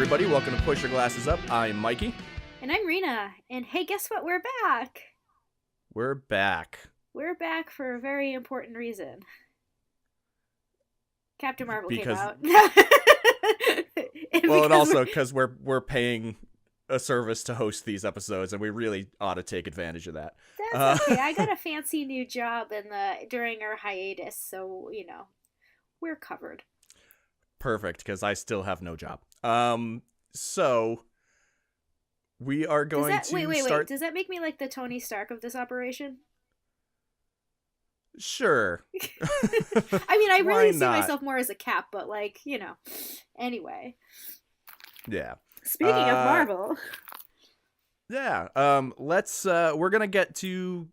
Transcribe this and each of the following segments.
everybody. Welcome to Push Your Glasses Up. I'm Mikey. And I'm Reena. And hey, guess what? We're back. We're back. We're back for a very important reason. Captain Marvel came out. And also because we're paying a service to host these episodes, and we really ought to take advantage of that. That's okay. I got a fancy new job during our hiatus, so we're covered. Perfect, because I still have no job. So we are going to Wait. Does that make me like the Tony Stark of this operation? Sure. I mean, I really see myself more as a Cap, but anyway. Yeah. Speaking of Marvel. Yeah. We're going to get to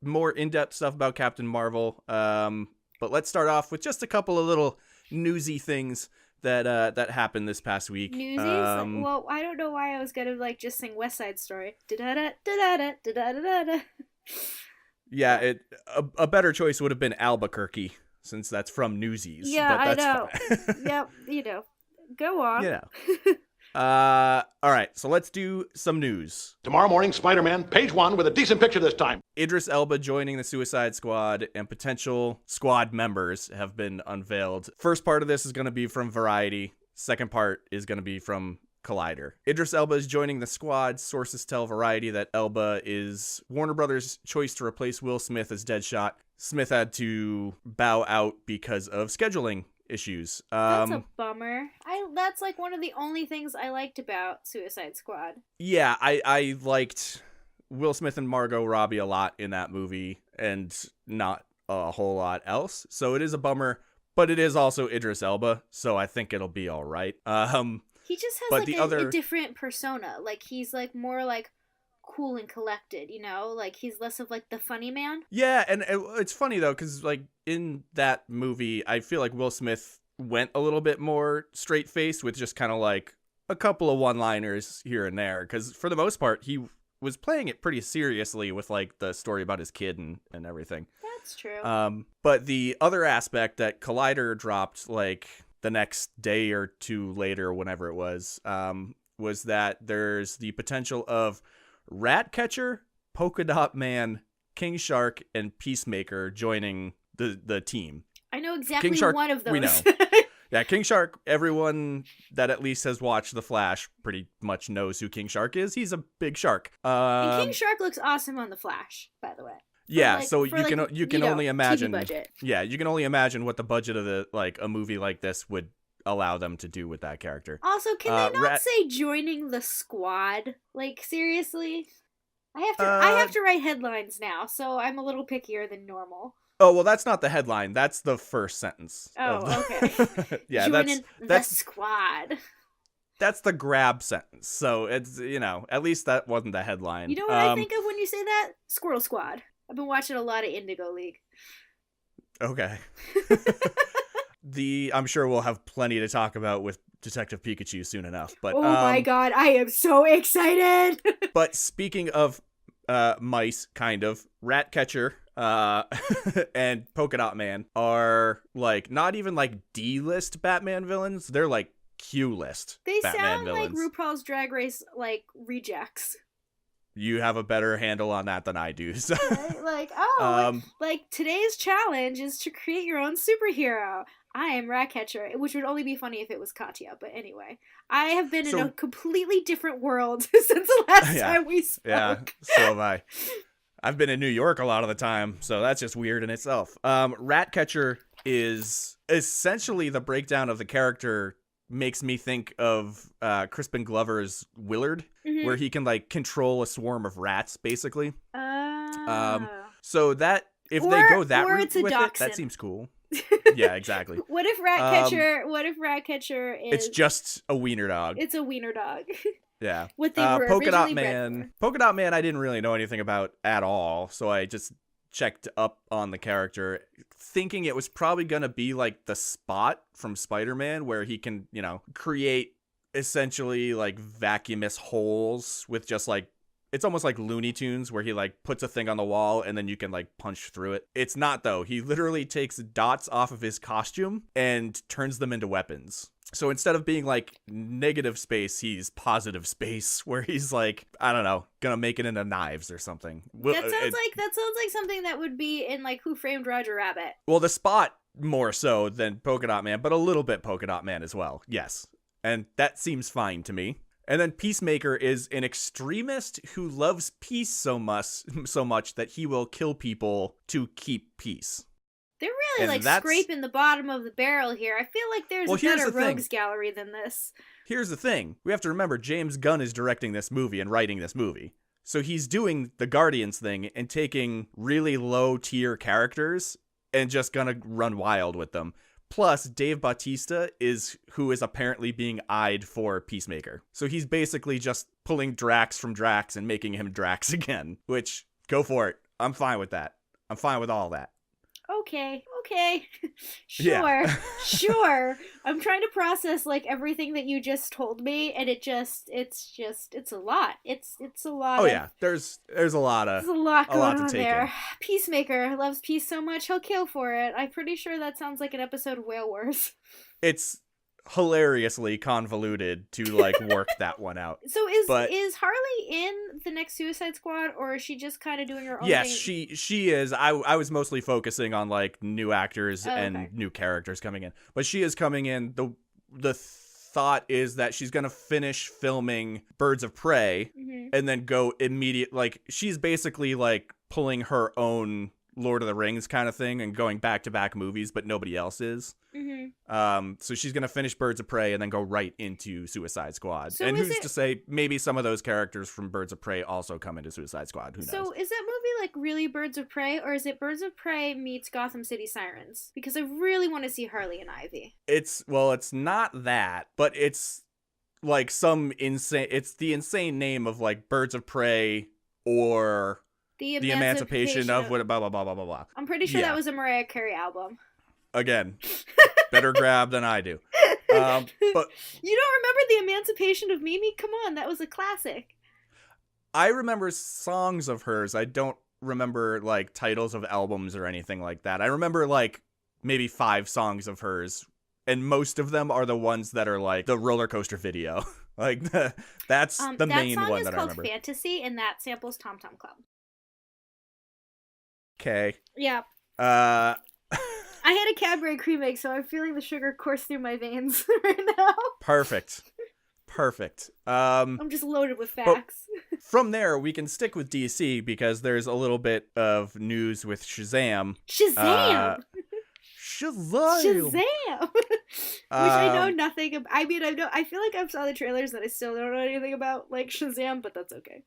more in-depth stuff about Captain Marvel. But let's start off with just a couple of little newsy things that happened this past week. Newsies? Well, I don't know why I was gonna just sing West Side Story. Da-da-da, da-da-da, da-da-da-da. Yeah, a better choice would have been Albuquerque, since that's from Newsies. Yeah, but that's I know. Fine. Yep, go on. All right, so let's do some news. Tomorrow morning, Spider-Man, page 1 with a decent picture this time. Idris Elba joining the Suicide Squad, and potential squad members have been unveiled. First part of this is going to be from Variety. Second part is going to be from Collider. Idris Elba is joining the squad. Sources tell Variety that Elba is Warner Brothers' choice to replace Will Smith as Deadshot. Smith had to bow out because of scheduling issues. That's a bummer. That's like one of the only things I liked about Suicide Squad. Yeah, I liked Will Smith and Margot Robbie a lot in that movie, and not a whole lot else. So it is a bummer, but it is also Idris Elba, so I think it'll be all right. He just has a different persona. Like he's more cool and collected, he's less of the funny man. Yeah, and it's funny though, because in that movie, I feel like Will Smith went a little bit more straight faced with just kind of a couple of one-liners here and there, because for the most part he was playing it pretty seriously with the story about his kid and everything. That's true. But the other aspect that Collider dropped the next day or two later, whenever it was that there's the potential of Ratcatcher, Polka Dot Man, King Shark, and Peacemaker joining the team. I know exactly King Shark, one of those. We know. Yeah, King Shark, everyone that at least has watched The Flash pretty much knows who King Shark is. He's a big shark. And King Shark looks awesome on The Flash, by the way. Yeah, so you can only imagine. TV budget. Yeah, you can only imagine what the budget of a movie like this would allow them to do with that character. Also, can they not say joining the squad? Seriously? I have to write headlines now, so I'm a little pickier than normal. Oh, well, that's not the headline. That's the first sentence. Okay. Yeah, joining the squad. That's the grab sentence. So it's, at least that wasn't the headline. You know what I think of when you say that? Squirrel Squad. I've been watching a lot of Indigo League. Okay. I'm sure we'll have plenty to talk about with Detective Pikachu soon enough. But oh my god, I am so excited! But speaking of mice, kind of, Ratcatcher and Polka Dot Man are not even D-list Batman villains. They're Q-list Batman villains. They sound like RuPaul's Drag Race rejects. You have a better handle on that than I do. So. Today's challenge is to create your own superhero. I am Ratcatcher, which would only be funny if it was Katya, but anyway. I have been in a completely different world since the last time we spoke. Yeah, so have I. I've been in New York a lot of the time, so that's just weird in itself. Ratcatcher is essentially the breakdown of the character makes me think of Crispin Glover's Willard, where he can control a swarm of rats, basically. So that they go that route with it, that seems cool. Yeah, exactly. What if Ratcatcher is... It's just a wiener dog. It's a wiener dog. Yeah. What they were Polka Dot originally Man. bred for. Polka Dot Man I didn't really know anything about at all, so I just checked up on the character, thinking it was probably going to be the Spot from Spider-Man, where he can, create essentially vacuumous holes with just It's almost like Looney Tunes where he like puts a thing on the wall and then you can like punch through it. It's not though. He literally takes dots off of his costume and turns them into weapons. So instead of being like negative space, he's positive space where he's like, I don't know, gonna make it into knives or something. That sounds like something that would be in like Who Framed Roger Rabbit. Well, the Spot more so than Polka Dot Man, but a little bit Polka Dot Man as well. Yes. And that seems fine to me. And then Peacemaker is an extremist who loves peace so much that he will kill people to keep peace. They're really scraping the bottom of the barrel here. I feel like there's a better rogues gallery than this. Here's the thing. We have to remember James Gunn is directing this movie and writing this movie. So he's doing the Guardians thing and taking really low tier characters and just gonna run wild with them. Plus, Dave Bautista is who is apparently being eyed for Peacemaker. So he's basically just pulling Drax from Drax and making him Drax again. Which, go for it. I'm fine with that. I'm fine with all that. Okay. Sure. Yeah. Sure. I'm trying to process like everything that you just told me, and it's a lot. It's a lot. Oh yeah. There's a lot going on to take there. in. Peacemaker loves peace so much he'll kill for it. I'm pretty sure that sounds like an episode of Whale Wars. It's hilariously convoluted to like work that one out. So is Harley in the next Suicide Squad, or is she just kind of doing her own yes, thing? she is. I was mostly focusing on like new actors and new characters coming in, but she is coming in. The thought is that she's gonna finish filming Birds of Prey and then go immediate. Like she's basically like pulling her own Lord of the Rings kind of thing and going back-to-back movies, but nobody else is. So she's gonna finish Birds of Prey and then go right into Suicide Squad. So and who's to say maybe some of those characters from Birds of Prey also come into Suicide Squad? Who knows? So is that movie like really Birds of Prey, or is it Birds of Prey meets Gotham City Sirens? Because I really want to see Harley and Ivy. It's not that, but it's like some insane. It's the insane name of like Birds of Prey or the Emancipation of what blah blah blah blah blah blah. I'm pretty sure that was a Mariah Carey album. Again, better grab than I do. But you don't remember the Emancipation of Mimi? Come on, that was a classic. I remember songs of hers. I don't remember like titles of albums or anything like that. I remember like maybe 5 songs of hers, and most of them are the ones that are like the roller coaster video. Like that's the main one that I remember. That song is called Fantasy, and that samples Tom Tom Club. Okay. Yeah. I had a Cadbury cream egg, so I'm feeling the sugar course through my veins right now. Perfect. I'm just loaded with facts. From there, we can stick with DC because there's a little bit of news with Shazam. Shazam! Shazam! Which I know nothing about. I mean, I feel like I saw the trailers that I still don't know anything about, like Shazam, but that's okay.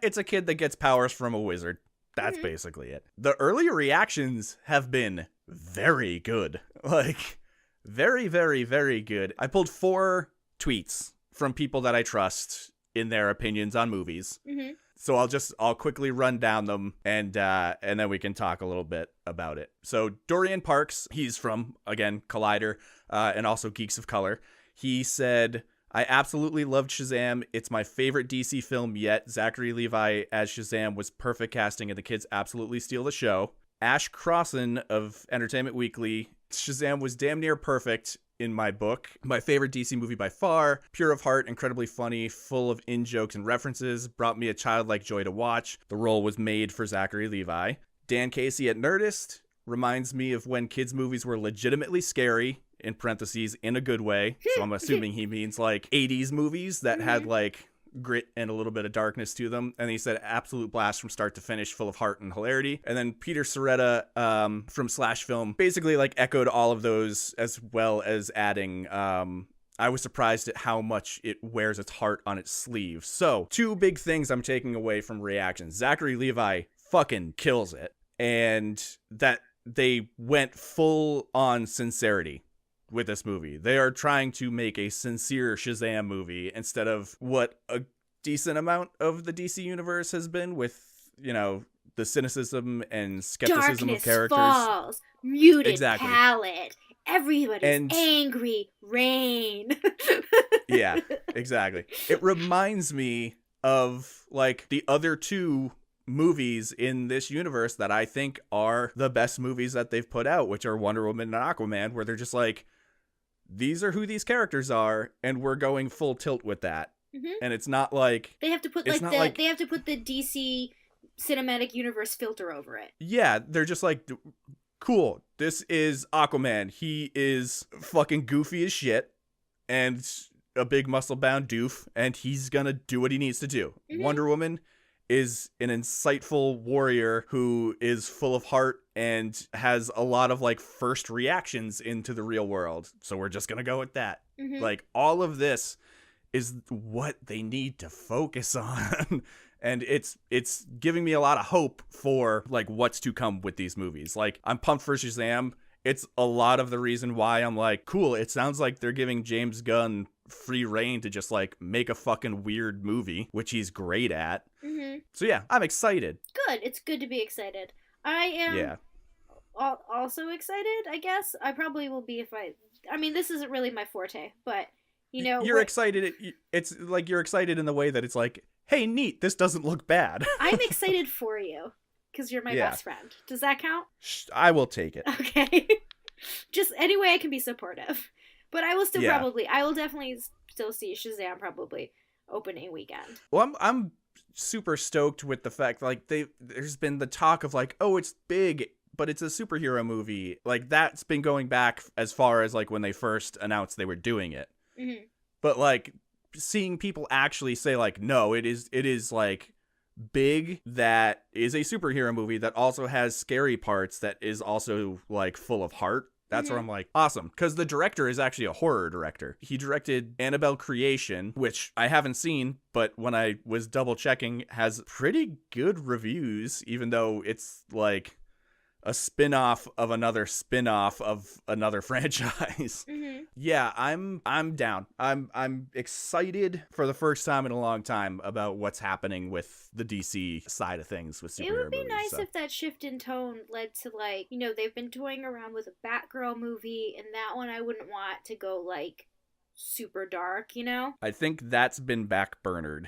It's a kid that gets powers from a wizard. That's basically it. The earlier reactions have been very good. Like, very, very, very good. I pulled 4 tweets from people that I trust in their opinions on movies. So I'll quickly run down them and then we can talk a little bit about it. So Dorian Parks, he's from, again, Collider, and also Geeks of Color. He said, I absolutely loved Shazam. It's my favorite DC film yet. Zachary Levi as Shazam was perfect casting and the kids absolutely steal the show. Ash Crossan of Entertainment Weekly, Shazam was damn near perfect in my book. My favorite DC movie by far. Pure of heart, incredibly funny, full of in-jokes and references. Brought me a childlike joy to watch. The role was made for Zachary Levi. Dan Casey at Nerdist reminds me of when kids' movies were legitimately scary, in parentheses, in a good way. So I'm assuming he means like 80s movies that had like grit and a little bit of darkness to them. And he said absolute blast from start to finish, full of heart and hilarity. And then Peter Soretta from Slash Film basically like echoed all of those, as well as adding I was surprised at how much it wears its heart on its sleeve. So 2 big things I'm taking away from reactions. Zachary Levi fucking kills it, and that they went full on sincerity with this movie. They are trying to make a sincere Shazam movie instead of what a decent amount of the DC universe has been with, you know, the cynicism and skepticism of characters. Falls, muted palette, everybody's angry, rain. Yeah, exactly. It reminds me of like the other two movies in this universe that I think are the best movies that they've put out, which are Wonder Woman and Aquaman, where they're just like, these are who these characters are, and we're going full tilt with that. And it's not like they have to put they have to put the DC cinematic universe filter over it. Yeah, they're just like, cool, this is Aquaman. He is fucking goofy as shit and a big muscle-bound doof, and he's gonna do what he needs to do. Wonder Woman is an insightful warrior who is full of heart and has a lot of like first reactions into the real world. So we're just gonna go with that. Like, all of this is what they need to focus on. And it's giving me a lot of hope for like what's to come with these movies. Like, I'm pumped for Shazam. It's a lot of the reason why I'm like, cool, it sounds like they're giving James Gunn free reign to just like make a fucking weird movie, which he's great at. So yeah, I'm excited. Good. It's good to be excited. I am also excited, I guess. I probably will be I mean, this isn't really my forte, but you know, you're excited. It's like you're excited in the way that it's like, hey, neat, this doesn't look bad. I'm excited for you because you're my best friend. Does that count? I will take it. Okay. Just any way I can be supportive. But I will still I will definitely still see Shazam probably opening weekend. Well, I'm super stoked with the fact like there's been the talk of like, oh, it's big, but it's a superhero movie. Like, that's been going back as far as like when they first announced they were doing it. But like seeing people actually say like, no, it is like big, that is a superhero movie that also has scary parts, that is also like full of heart. That's where I'm like, awesome. Because the director is actually a horror director. He directed Annabelle Creation, which I haven't seen, but when I was double checking, has pretty good reviews, even though it's like a spin-off of another spin-off of another franchise. Yeah, I'm down. I'm excited for the first time in a long time about what's happening with the DC side of things with superhero movies. It would be nice if that shift in tone led to like, you know, they've been toying around with a Batgirl movie, and that one I wouldn't want to go like super dark, you know? I think that's been backburnered.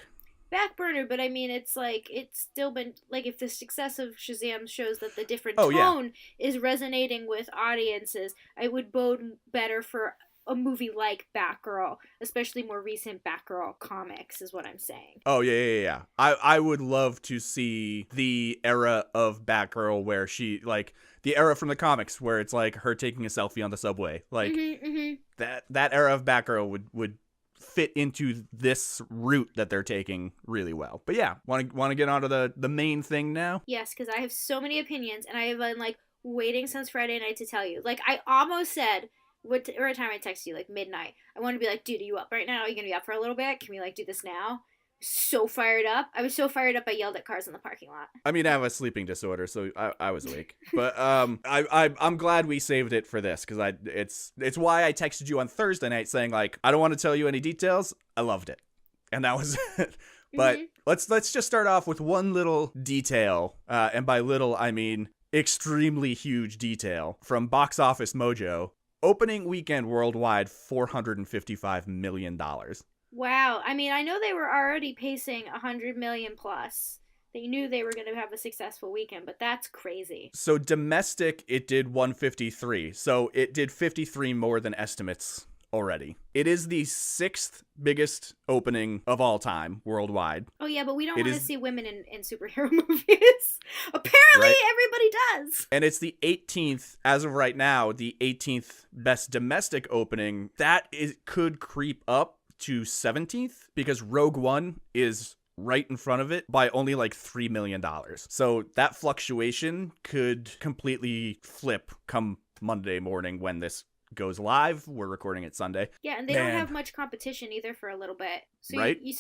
But I mean, it's like, it's still been like, if the success of Shazam shows that the different tone is resonating with audiences, it would bode better for a movie like Batgirl, especially more recent Batgirl comics, is what I'm saying. Oh yeah. I would love to see the era of Batgirl where she, like, the era from the comics where it's like her taking a selfie on the subway, like that era of Batgirl would fit into this route that they're taking really well. But yeah, want to get onto the main thing now? Yes, because I have so many opinions, and I have been like waiting since Friday night to tell you. Like, I almost said, what time I texted you, like midnight, I want to be like, dude, are you up right now? Are you gonna be up for a little bit? Can we like do this now? So fired up. I was so fired up I yelled at cars in the parking lot. I mean, I have a sleeping disorder, so I was awake. But I'm glad we saved it for this, because it's why I texted you on Thursday night saying like, I don't want to tell you any details. I loved it, and that was it. But let's just start off with one little detail, and by little I mean extremely huge detail from Box Office Mojo. Opening weekend worldwide, $455 million. Wow. I mean, I know they were already pacing 100 million plus. They knew they were going to have a successful weekend, but that's crazy. So domestic, it did 153. So it did 53 more than estimates already. It is the 6th biggest opening of all time worldwide. Oh yeah, but we don't want to see women in superhero movies. Apparently everybody does. And it's the 18th, as of right now, the 18th best domestic opening. That could creep up to 17th, because Rogue One is right in front of it by only like $3 million. So that fluctuation could completely flip come Monday morning when this goes live. We're recording it Sunday. Yeah, and they don't have much competition either for a little bit. So right? you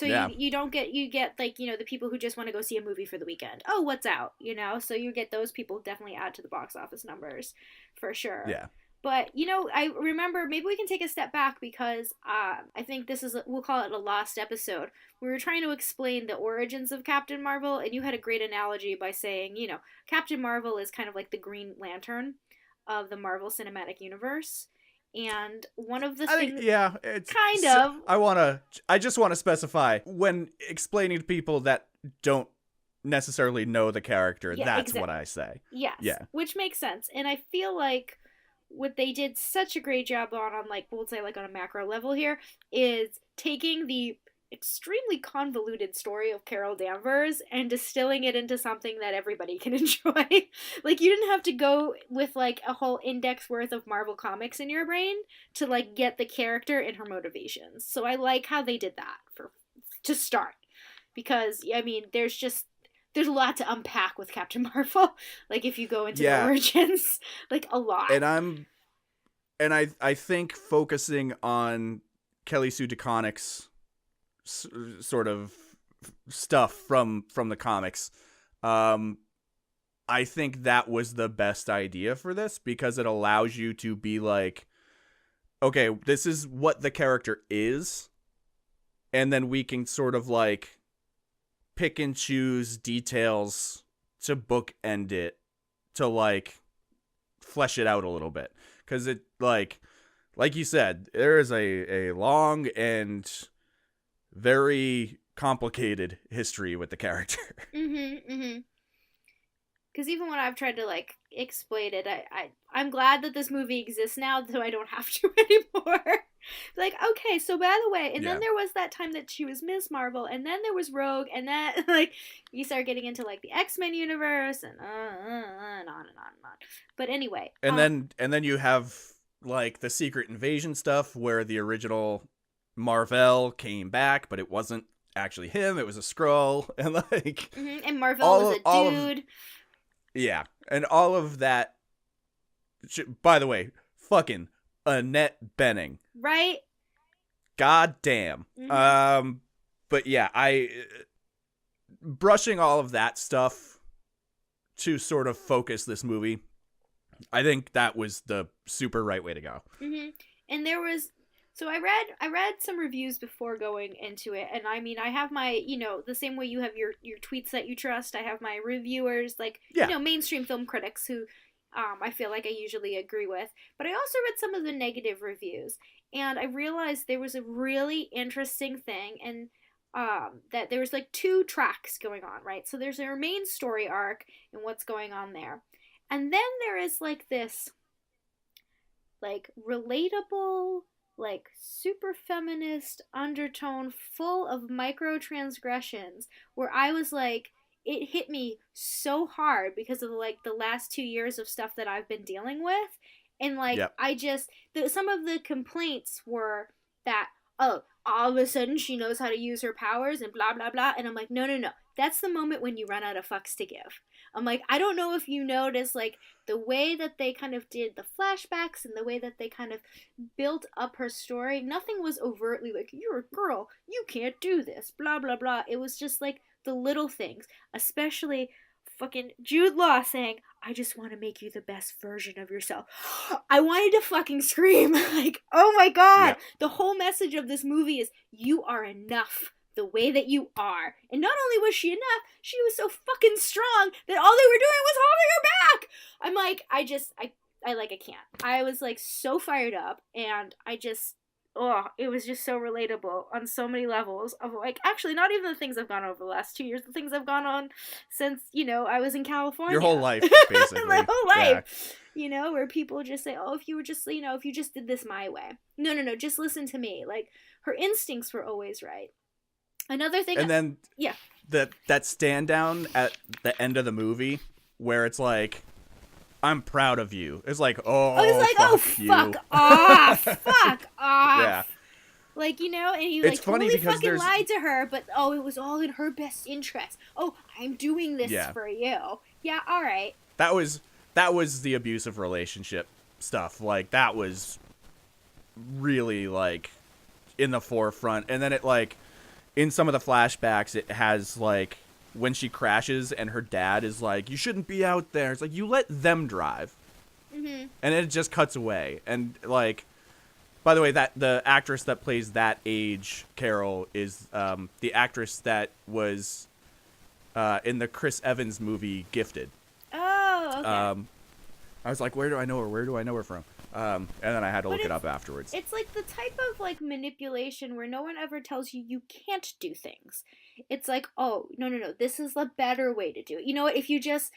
get like, you know, the people who just want to go see a movie for the weekend. Oh, what's out, you know? So you get those people definitely add to the box office numbers for sure. Yeah. But, you know, I remember, maybe we can take a step back, because I think this is, we'll call it a lost episode. We were trying to explain the origins of Captain Marvel, and you had a great analogy by saying, you know, Captain Marvel is kind of like the Green Lantern of the Marvel Cinematic Universe. And one of the things, yeah, it's kind of. I just want to specify when explaining to people that don't necessarily know the character. Yeah, that's exactly what I say. Yes. Yeah, which makes sense, and I feel like what they did such a great job on like we'll say like on a macro level here is taking the extremely convoluted story of Carol Danvers and distilling it into something that everybody can enjoy. Like you didn't have to go with like a whole index worth of Marvel comics in your brain to like get the character and her motivations. So I like how they did that to start. Because I mean there's a lot to unpack with Captain Marvel. Like if you go into the origins, like a lot. And I think focusing on Kelly Sue DeConnick's sort of stuff from the comics, I think that was the best idea for this because it allows you to be like, okay, this is what the character is, and then we can sort of like pick and choose details to bookend it to like flesh it out a little bit, because it like you said, there is a long and very complicated history with the character. Because even when I've tried to like explain it, I'm glad that this movie exists now, so I don't have to anymore. Like, okay, so by the way, and then there was that time that she was Miss Marvel, and then there was Rogue, and then like you start getting into like the X-Men universe, and on and on and on. But anyway, and then you have like the Secret Invasion stuff where the original Marvel came back, but it wasn't actually him; it was a Skrull, and like, and Marvel was a dude. Yeah, and all of that. By the way, fucking Annette Bening, right? God damn. But yeah, brushing all of that stuff to sort of focus this movie, I think that was the super right way to go. And there was. So I read some reviews before going into it, and I mean I have my, the same way you have your tweets that you trust, I have my reviewers, like mainstream film critics who I feel like I usually agree with. But I also read some of the negative reviews, and I realized there was a really interesting thing, and that there was like two tracks going on, right? So there's their main story arc and what's going on there, and then there is like this like relatable, like super feminist undertone full of microtransgressions where I was like, it hit me so hard because of like the last 2 years of stuff that I've been dealing with. And like, I just, some of the complaints were that, oh, all of a sudden she knows how to use her powers and blah, blah, blah. And I'm like, no. That's the moment when you run out of fucks to give. I'm like, I don't know if you noticed, like, the way that they kind of did the flashbacks and the way that they kind of built up her story. Nothing was overtly like, you're a girl, you can't do this, blah, blah, blah. It was just like the little things, especially fucking Jude Law saying, I just want to make you the best version of yourself. I wanted to fucking scream. Like, oh my God. The whole message of this movie is you are enough the way that you are. And not only was she enough, she was so fucking strong that all they were doing was holding her back. I'm like, I can't. I was like so fired up, and it was just so relatable on so many levels of like, actually not even the things I've gone over the last 2 years, the things I've gone on since, I was in California. Your whole life, basically. My whole life. Yeah. Where people just say, oh, if you were just, if you just did this my way. No, just listen to me. Like, her instincts were always right. Another thing. And then that stand down at the end of the movie where it's like, I'm proud of you. It's like, fuck off. Fuck off. Yeah. Like, and he like totally fucking lied to her, but it was all in her best interest. Oh, I'm doing this for you. Yeah, all right. That was the abusive relationship stuff. Like, that was really like in the forefront. And then it like, in some of the flashbacks, it has, like, when she crashes and her dad is like, you shouldn't be out there. It's like, you let them drive. And it just cuts away. And, like, by the way, that the actress that plays that age Carol is the actress that was in the Chris Evans movie Gifted. Oh, okay. I was like, where do I know her? Where do I know her from? And then I had to look it up afterwards. It's like the type of like manipulation where no one ever tells you you can't do things. It's like, oh, no, this is the better way to do it. You know what? If you just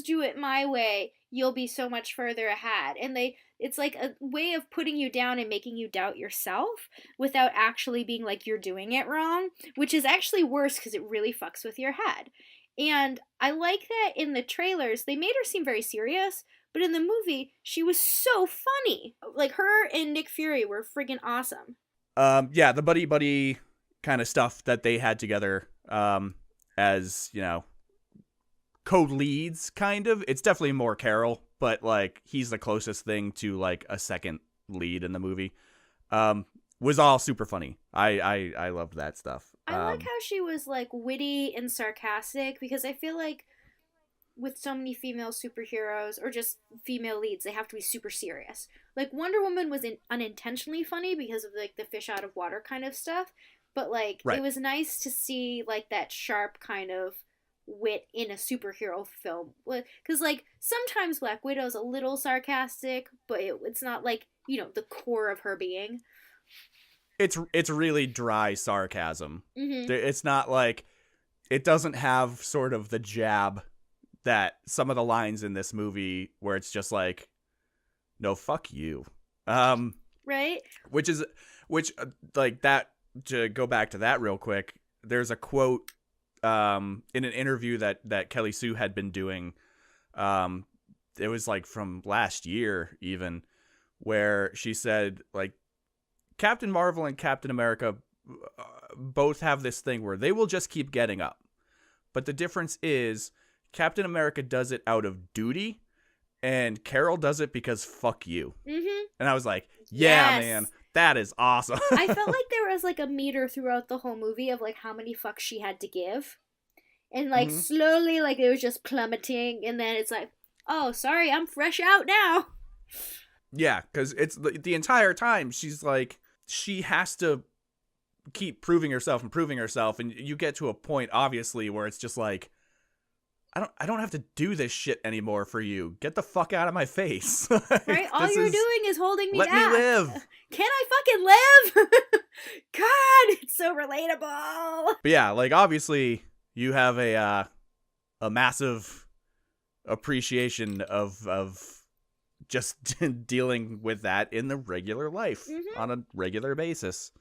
do it my way, you'll be so much further ahead. And it's like a way of putting you down and making you doubt yourself without actually being like you're doing it wrong, which is actually worse because it really fucks with your head. And I like that in the trailers, they made her seem very serious, but in the movie, she was so funny. Like, her and Nick Fury were friggin' awesome. Yeah, the buddy kind of stuff that they had together, as, you know, co-leads, kind of. It's definitely more Carol, but, like, he's the closest thing to, like, a second lead in the movie. Was all super funny. I loved that stuff. I like how she was, like, witty and sarcastic, because I feel like with so many female superheroes, or just female leads, they have to be super serious. Like, Wonder Woman was unintentionally funny because of, like, the fish out of water kind of stuff, but, like, It was nice to see, like, that sharp kind of wit in a superhero film. Because, like, sometimes Black Widow's a little sarcastic, but it's not, like, you know, the core of her being. It's really dry sarcasm. Mm-hmm. It's not like, it doesn't have sort of the jab that some of the lines in this movie where it's just like, no, fuck you. Right? Which like that, to go back to that real quick, there's a quote in an interview that Kelly Sue had been doing. It was like from last year even, where she said, like, Captain Marvel and Captain America both have this thing where they will just keep getting up. But the difference is Captain America does it out of duty and Carol does it because fuck you. Mm-hmm. And I was like, yeah, yes. Man, that is awesome. I felt like there was like a meter throughout the whole movie of like how many fucks she had to give. And like slowly, like it was just plummeting. And then it's like, oh, sorry, I'm fresh out now. Yeah, because it's the entire time she's like, she has to keep proving herself, and you get to a point, obviously, where it's just like, I don't have to do this shit anymore for you. Get the fuck out of my face. Right? All you're doing is holding me down. Let me live. Can I fucking live? God, it's so relatable. But yeah, like, obviously, you have a massive appreciation of just dealing with that in the regular life on a regular basis.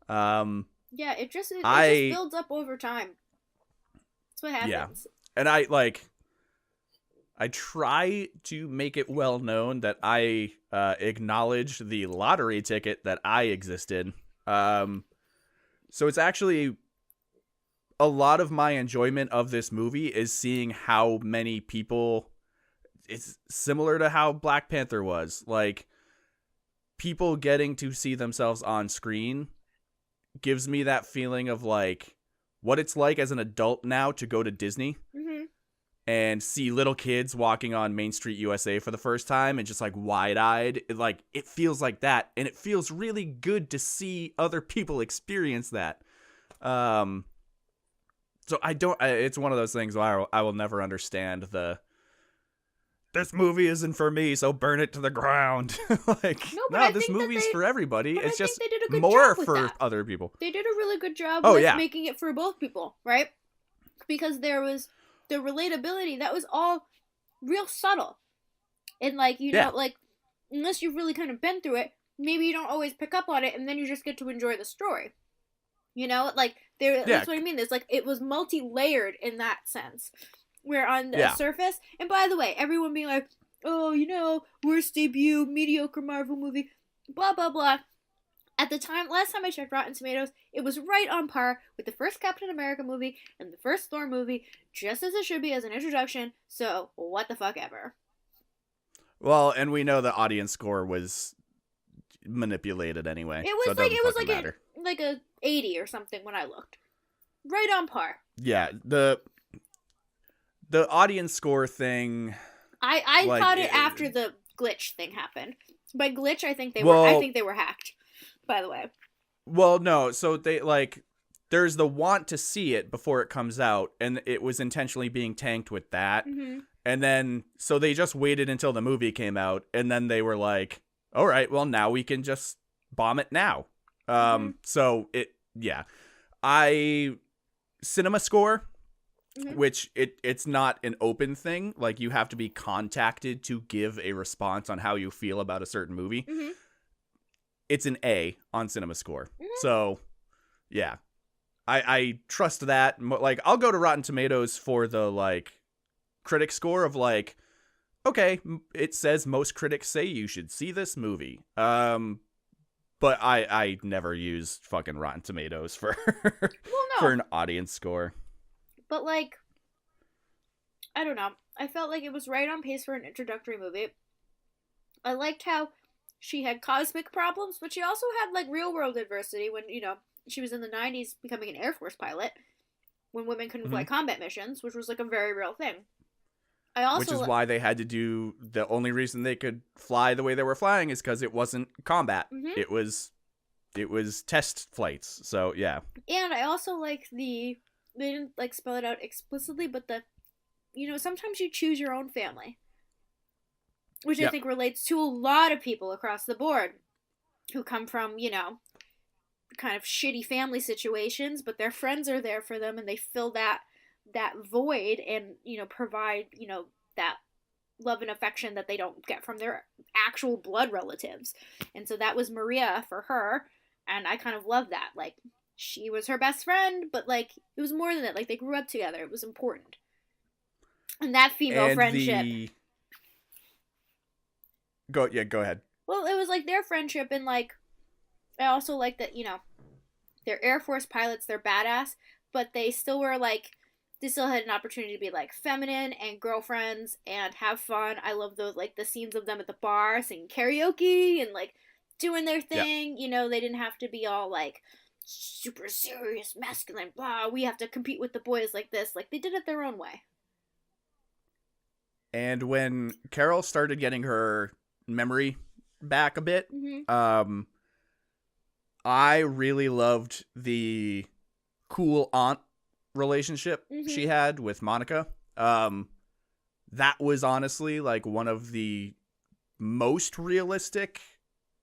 Yeah, it just builds up over time. That's what happens. Yeah. And I try to make it well known that I acknowledge the lottery ticket that I exist in. So it's actually a lot of my enjoyment of this movie is seeing how many people. It's similar to how Black Panther was. Like, people getting to see themselves on screen gives me that feeling of, like, what it's like as an adult now to go to Disney and see little kids walking on Main Street USA for the first time and just, like, wide-eyed. It feels like that, and it feels really good to see other people experience that. So it's one of those things where I will never understand this movie isn't for me, so burn it to the ground. This movie's for everybody. It's just more for other people. They did a really good job with making it for both people, right? Because there was the relatability that was all real subtle. And know, unless you've really kind of been through it, maybe you don't always pick up on it, and then you just get to enjoy the story. You know, that's what I mean. It was multi-layered in that sense. Where on the surface, and by the way, everyone being like, oh, you know, worst debut, mediocre Marvel movie, blah, blah, blah. At the time, last time I checked Rotten Tomatoes, it was right on par with the first Captain America movie and the first Thor movie, just as it should be as an introduction, so what the fuck ever. Well, and we know the audience score was manipulated anyway. It was like a 80 or something when I looked. Right on par. Yeah, the audience score thing. I caught it after the glitch thing happened. By glitch, I think they were hacked. By the way. Well, no. So there's the want to see it before it comes out, and it was intentionally being tanked with that. And then, so they just waited until the movie came out, and then they were like, all right, well, now we can just bomb it now. So cinema score, which it's not an open thing. Like, you have to be contacted to give a response on how you feel about a certain movie. It's an A on cinema score. So, yeah. I trust that. Like, I'll go to Rotten Tomatoes for the, like, critic score of, like, okay, it says most critics say you should see this movie. But I never use fucking Rotten Tomatoes for for an audience score. But, like, I don't know. I felt like it was right on pace for an introductory movie. I liked how she had cosmic problems, but she also had, like, real-world adversity when, you know, she was in the 90s becoming an Air Force pilot when women couldn't fly combat missions, which was, like, a very real thing. Which is why they had to do, the only reason they could fly the way they were flying is because it wasn't combat. It was test flights. So, yeah. And I also like they didn't, like, spell it out explicitly, but you know, sometimes you choose your own family. Which I think relates to a lot of people across the board who come from, you know, kind of shitty family situations, but their friends are there for them and they fill that void and, you know, provide, you know, that love and affection that they don't get from their actual blood relatives. And so that was Maria for her, and I kind of love that. Like, she was her best friend, but, like, it was more than that. Like, they grew up together. It was important. And that female friendship. Go ahead. Well, it was, like, their friendship, and, like, I also like that, you know, they're Air Force pilots, they're badass, but they still were, like, they still had an opportunity to be, like, feminine and girlfriends and have fun. I love those, like, the scenes of them at the bar singing karaoke and, like, doing their thing. You know, they didn't have to be all, like, super serious, masculine, blah, we have to compete with the boys like this. Like, they did it their own way. And when Carol started getting her memory back a bit, I really loved the cool aunt relationship she had with Monica. That was honestly, like, one of the most realistic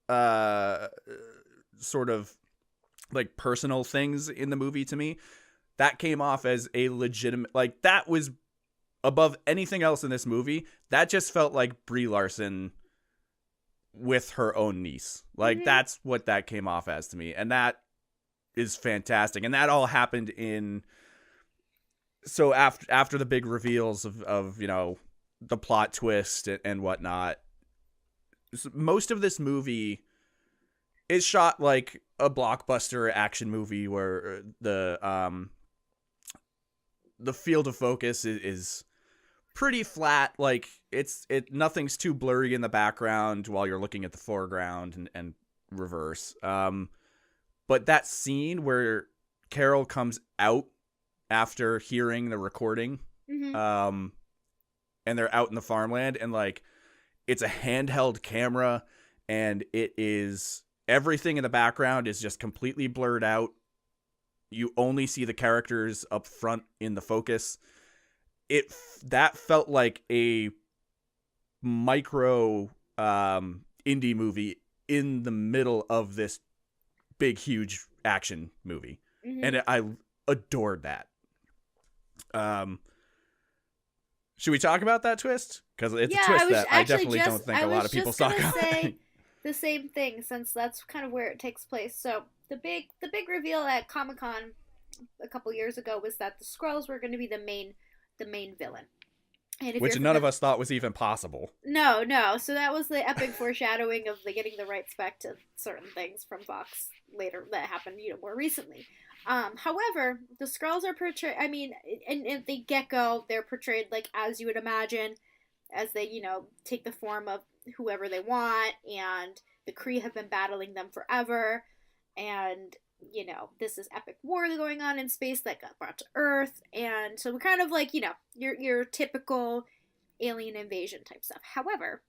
sort of, like, personal things in the movie to me. That came off as a legitimate, like, that was above anything else in this movie. That just felt like Brie Larson with her own niece. Like, that's what that came off as to me. And that is fantastic. And that all happened so after the big reveals of, you know, the plot twist and whatnot, most of this movie is shot like a blockbuster action movie where the field of focus is pretty flat. Like, nothing's too blurry in the background while you're looking at the foreground and reverse. But that scene where Carol comes out after hearing the recording, and they're out in the farmland, and, like, it's a handheld camera, and it is, everything in the background is just completely blurred out. You only see the characters up front in the focus. That felt like a micro indie movie in the middle of this big, huge action movie. And I adored that. Should we talk about that twist? Because it's a twist that I definitely don't think a lot of people talk about. Say the same thing, since that's kind of where it takes place. So the big reveal at Comic-Con a couple years ago was that the Skrulls were going to be the main villain. And which none of us thought was even possible. No. So that was the epic foreshadowing of the getting the rights back to certain things from Fox later that happened, you know, more recently. However, the Skrulls are portrayed, I mean, in the get-go, they're portrayed, like, as you would imagine, as they, you know, take the form of whoever they want, and the Kree have been battling them forever, and, you know, this is epic war going on in space that got brought to Earth, and so we're kind of like, you know, your typical alien invasion type stuff. However,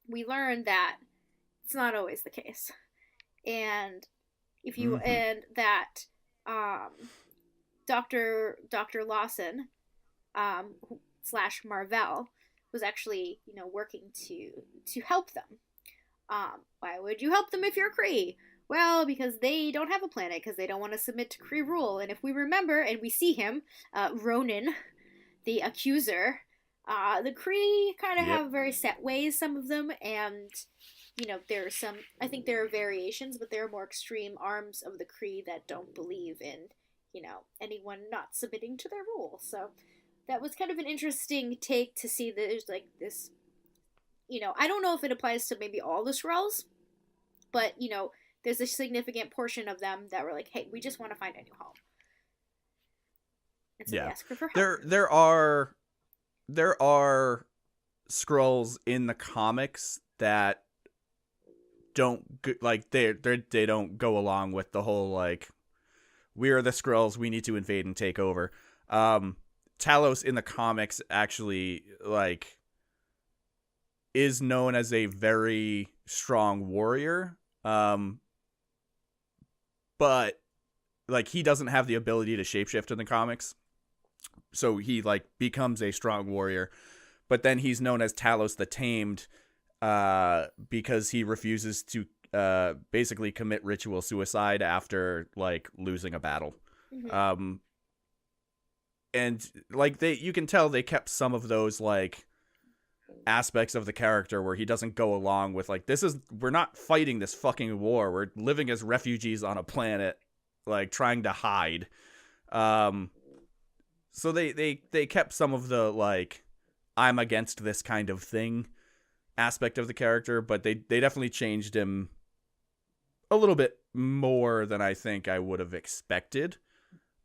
we learned that it's not always the case, and if you, and that Dr. Lawson / Marvell was actually, working to help them. Why would you help them if you're Kree? Well, because they don't have a planet, because they don't want to submit to Kree rule. And if we remember, and we see him, Ronan, the accuser, the Kree kind of have very set ways, some of them, and, there are some, I think there are variations, but there are more extreme arms of the Kree that don't believe in, anyone not submitting to their rule. So that was kind of an interesting take to see that there's, like, this, I don't know if it applies to maybe all the Skrulls, but, there's a significant portion of them that were like, hey, we just want to find a new home. And so they ask her for help. There are Skrulls in the comics that don't like they don't go along with the whole like we are the Skrulls, we need to invade and take over. Talos in the comics actually like is known as a very strong warrior. But like he doesn't have the ability to shapeshift in the comics. So he like becomes a strong warrior, but then he's known as Talos the Tamed because he refuses to basically commit ritual suicide after like losing a battle. Mm-hmm. And like you can tell they kept some of those like aspects of the character where he doesn't go along with like we're not fighting this fucking war, we're living as refugees on a planet like trying to hide. So they kept some of the like I'm against this kind of thing aspect of the character, but they definitely changed him a little bit more than I think I would have expected.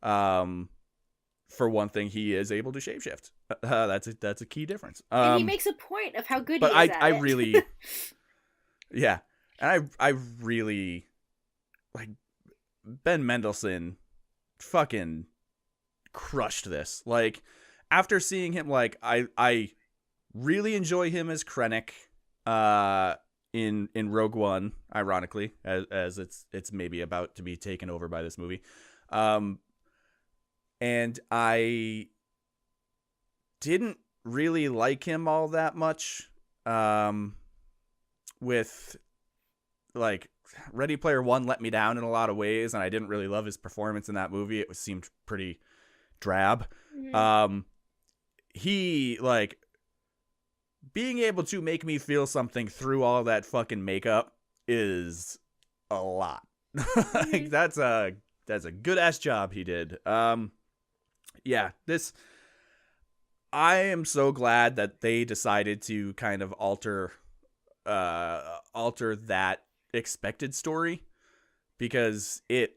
For one thing, he is able to shapeshift. That's a key difference. And he makes a point of how good he is at it. I really, yeah, and I really like Ben Mendelsohn. Fucking crushed this. Like after seeing him, like I really enjoy him as Krennic, in Rogue One, ironically, as it's maybe about to be taken over by this movie. And I didn't really like him all that much with like Ready Player One let me down in a lot of ways, and I didn't really love his performance in that movie. It seemed pretty drab. Mm-hmm. He like being able to make me feel something through all that fucking makeup is a lot. Mm-hmm. Like that's a good ass job he did. Yeah, I am so glad that they decided to kind of alter that expected story, because if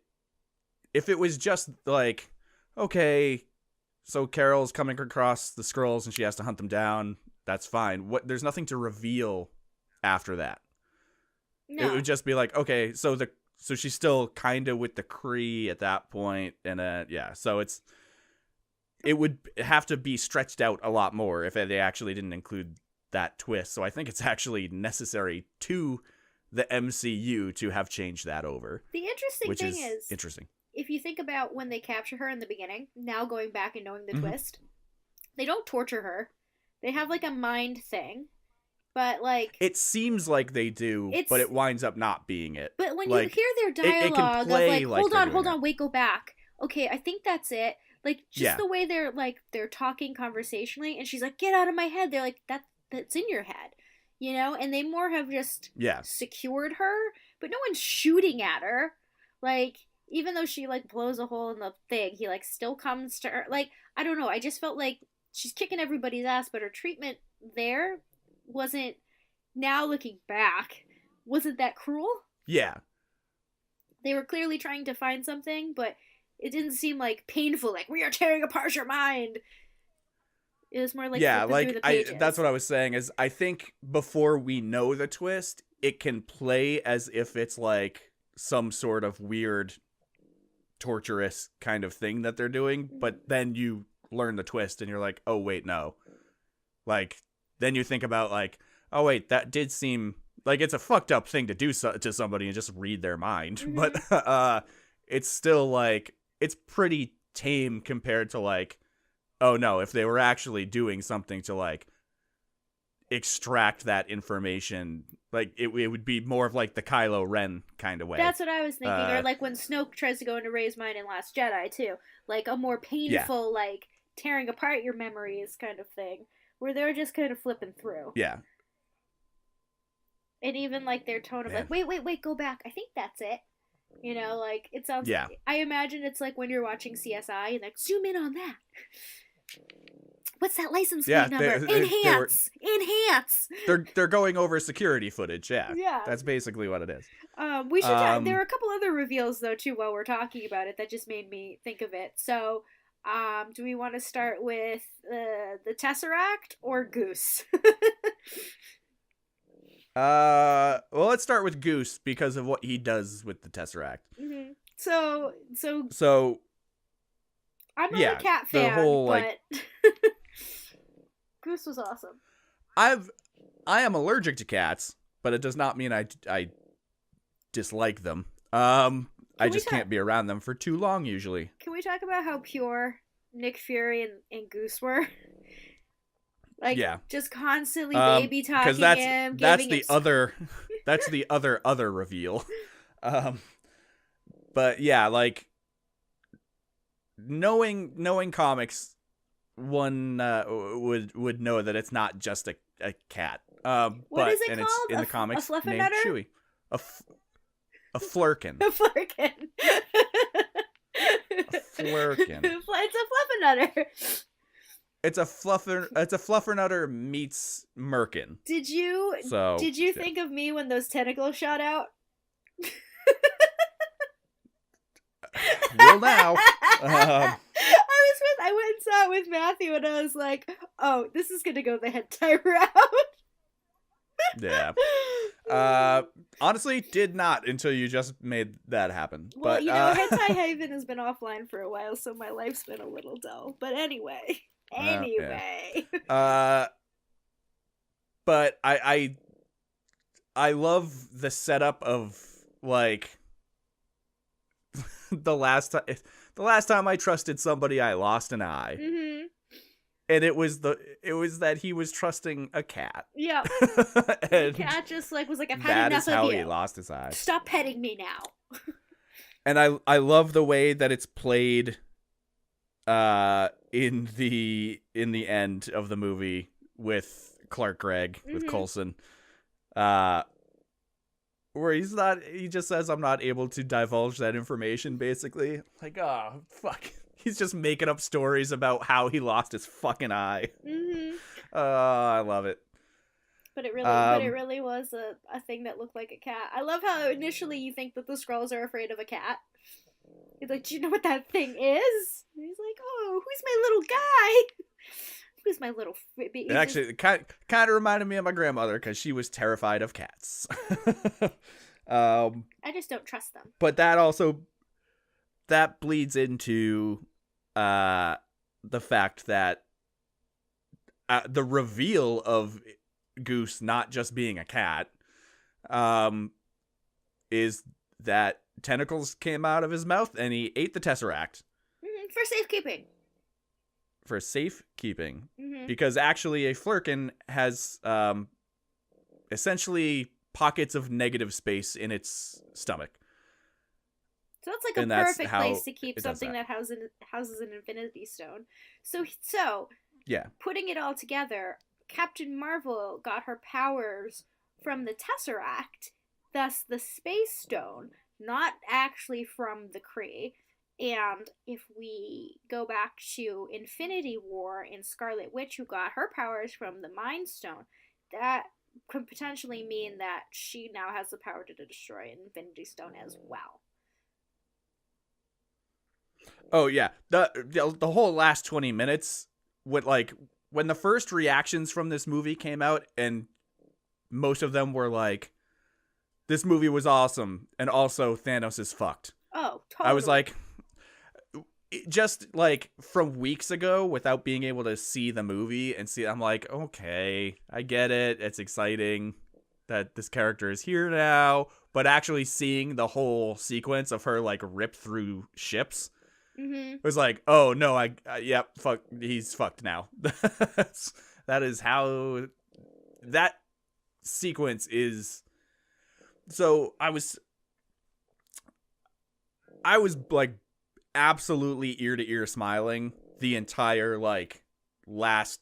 it was just like, okay, so Carol's coming across the Skrulls and she has to hunt them down, that's fine. There's nothing to reveal after that. No. It would just be like, okay, so she's still kind of with the Kree at that point, and yeah, so it would have to be stretched out a lot more if they actually didn't include that twist. So I think it's actually necessary to the MCU to have changed that over. The interesting thing is interesting. If you think about when they capture her in the beginning, now going back and knowing the mm-hmm. twist, they don't torture her. They have like a mind thing. But like it seems like they do, but it winds up not being it. But when like, you hear their dialogue of like, hold on, wait, go back. Okay, I think that's it. Like just the way they're talking conversationally, and she's like, "Get out of my head." They're like, "That's in your head," And they more have just secured her, but no one's shooting at her. Like even though she like blows a hole in the thing, he like still comes to her. Like I don't know. I just felt like she's kicking everybody's ass, but her treatment there wasn't, now looking back, wasn't that cruel? Yeah. They were clearly trying to find something, but it didn't seem like painful, like we are tearing apart your mind. It was more like that's what I was saying is I think before we know the twist, it can play as if it's like some sort of weird torturous kind of thing that they're doing, but then you learn the twist and you're like, oh wait, no. Like then you think about like, oh wait, that did seem like it's a fucked up thing to do to somebody and just read their mind. Mm-hmm. But it's still like, it's pretty tame compared to like oh no, if they were actually doing something to like extract that information, like it would be more of like the Kylo Ren kind of way. That's what I was thinking. Or like when Snoke tries to go into Rey's mind in Last Jedi too, like a more painful, like tearing apart your memories kind of thing, where they're just kind of flipping through. Yeah. And even like their tone of like, wait, go back. I think that's it. You know, like it sounds. Yeah. I imagine it's like when you're watching CSI and like zoom in on that. What's that license plate number? Enhance. They're going over security footage. Yeah. Yeah. That's basically what it is. We should. There are a couple other reveals though too while we're talking about it that just made me think of it. So, do we want to start with the Tesseract or Goose? Well, let's start with Goose because of what he does with the Tesseract. Mm-hmm. So I'm not a cat fan, but Goose was awesome. I am allergic to cats, but it does not mean I dislike them. I just can't be around them for too long usually. Can we talk about how pure Nick Fury and Goose were? Like, just constantly baby talking him. That's the other reveal. But yeah, like knowing comics, one would know that it's not just a cat. What is it called? It's in the comics a named Chewie. A flurkin. A flurkin. A flurkin. It's a fluffernutter. It's a fluffernutter meets merkin. Did you think of me when those tentacles shot out? Well, now. I went and saw it with Matthew, and I was like, "Oh, this is gonna go the hentai route." Yeah. Honestly, did not until you just made that happen. Well, but, Hentai Haven has been offline for a while, so my life's been a little dull. But anyway. But I love the setup of like the last time I trusted somebody, I lost an eye. Mm-hmm. And it was that he was trusting a cat. Yeah. The cat just like was like, I've had enough of you. That is how he lost his eye. Stop petting me now. And I love the way that it's played in the end of the movie with Clark Gregg, with Coulson. Where he just says, I'm not able to divulge that information, basically. Like, oh, fuck. He's just making up stories about how he lost his fucking eye. Mm-hmm. I love it. But it really was a thing that looked like a cat. I love how initially you think that the Skrulls are afraid of a cat. He's like, do you know what that thing is? And he's like, oh, who's my little guy? Who's my little... It actually kind of reminded me of my grandmother because she was terrified of cats. I just don't trust them. But that bleeds into the fact that the reveal of Goose not just being a cat is that tentacles came out of his mouth and he ate the Tesseract. For safekeeping. For safekeeping. Mm-hmm. Because actually a flurkin has essentially pockets of negative space in its stomach. So that's like a perfect place to keep something that houses an Infinity Stone. So yeah, putting it all together, Captain Marvel got her powers from the Tesseract, thus the Space Stone, not actually from the Kree. And if we go back to Infinity War in Scarlet Witch, who got her powers from the Mind Stone, that could potentially mean that she now has the power to destroy an Infinity Stone as well. Oh yeah, the whole last 20 minutes, when the first reactions from this movie came out, and most of them were like, "This movie was awesome," and also Thanos is fucked. Oh, totally. I was like, just like from weeks ago, without being able to see the movie and see, I'm like, okay, I get it. It's exciting that this character is here now, but actually seeing the whole sequence of her like rip through ships. It was like, oh no, yep, fuck, he's fucked now. That is how that sequence is. So I was like absolutely ear to ear smiling the entire like last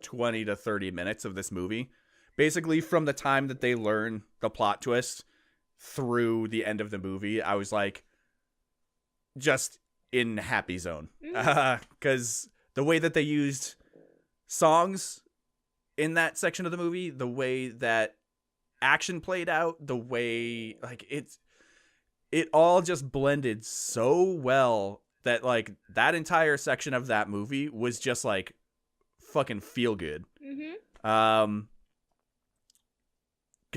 20 to 30 minutes of this movie. Basically from the time that they learn the plot twist through the end of the movie, I was like just in happy zone. Because the way that they used songs in that section of the movie, the way that action played out, the way like it all just blended so well that like that entire section of that movie was just like fucking feel good. Because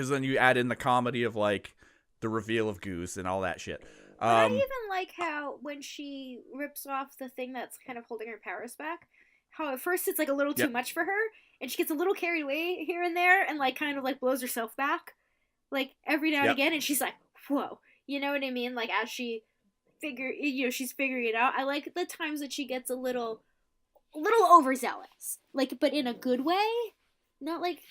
then you add in the comedy of like the reveal of Goose and all that shit. I even like how when she rips off the thing that's kind of holding her powers back, how at first it's like a little too much for her, and she gets a little carried away here and there, and like kind of like blows herself back, like every now and again, and she's like, whoa, you know what I mean? Like as she she's figuring it out. I like the times that she gets a little overzealous, like, but in a good way. Not like,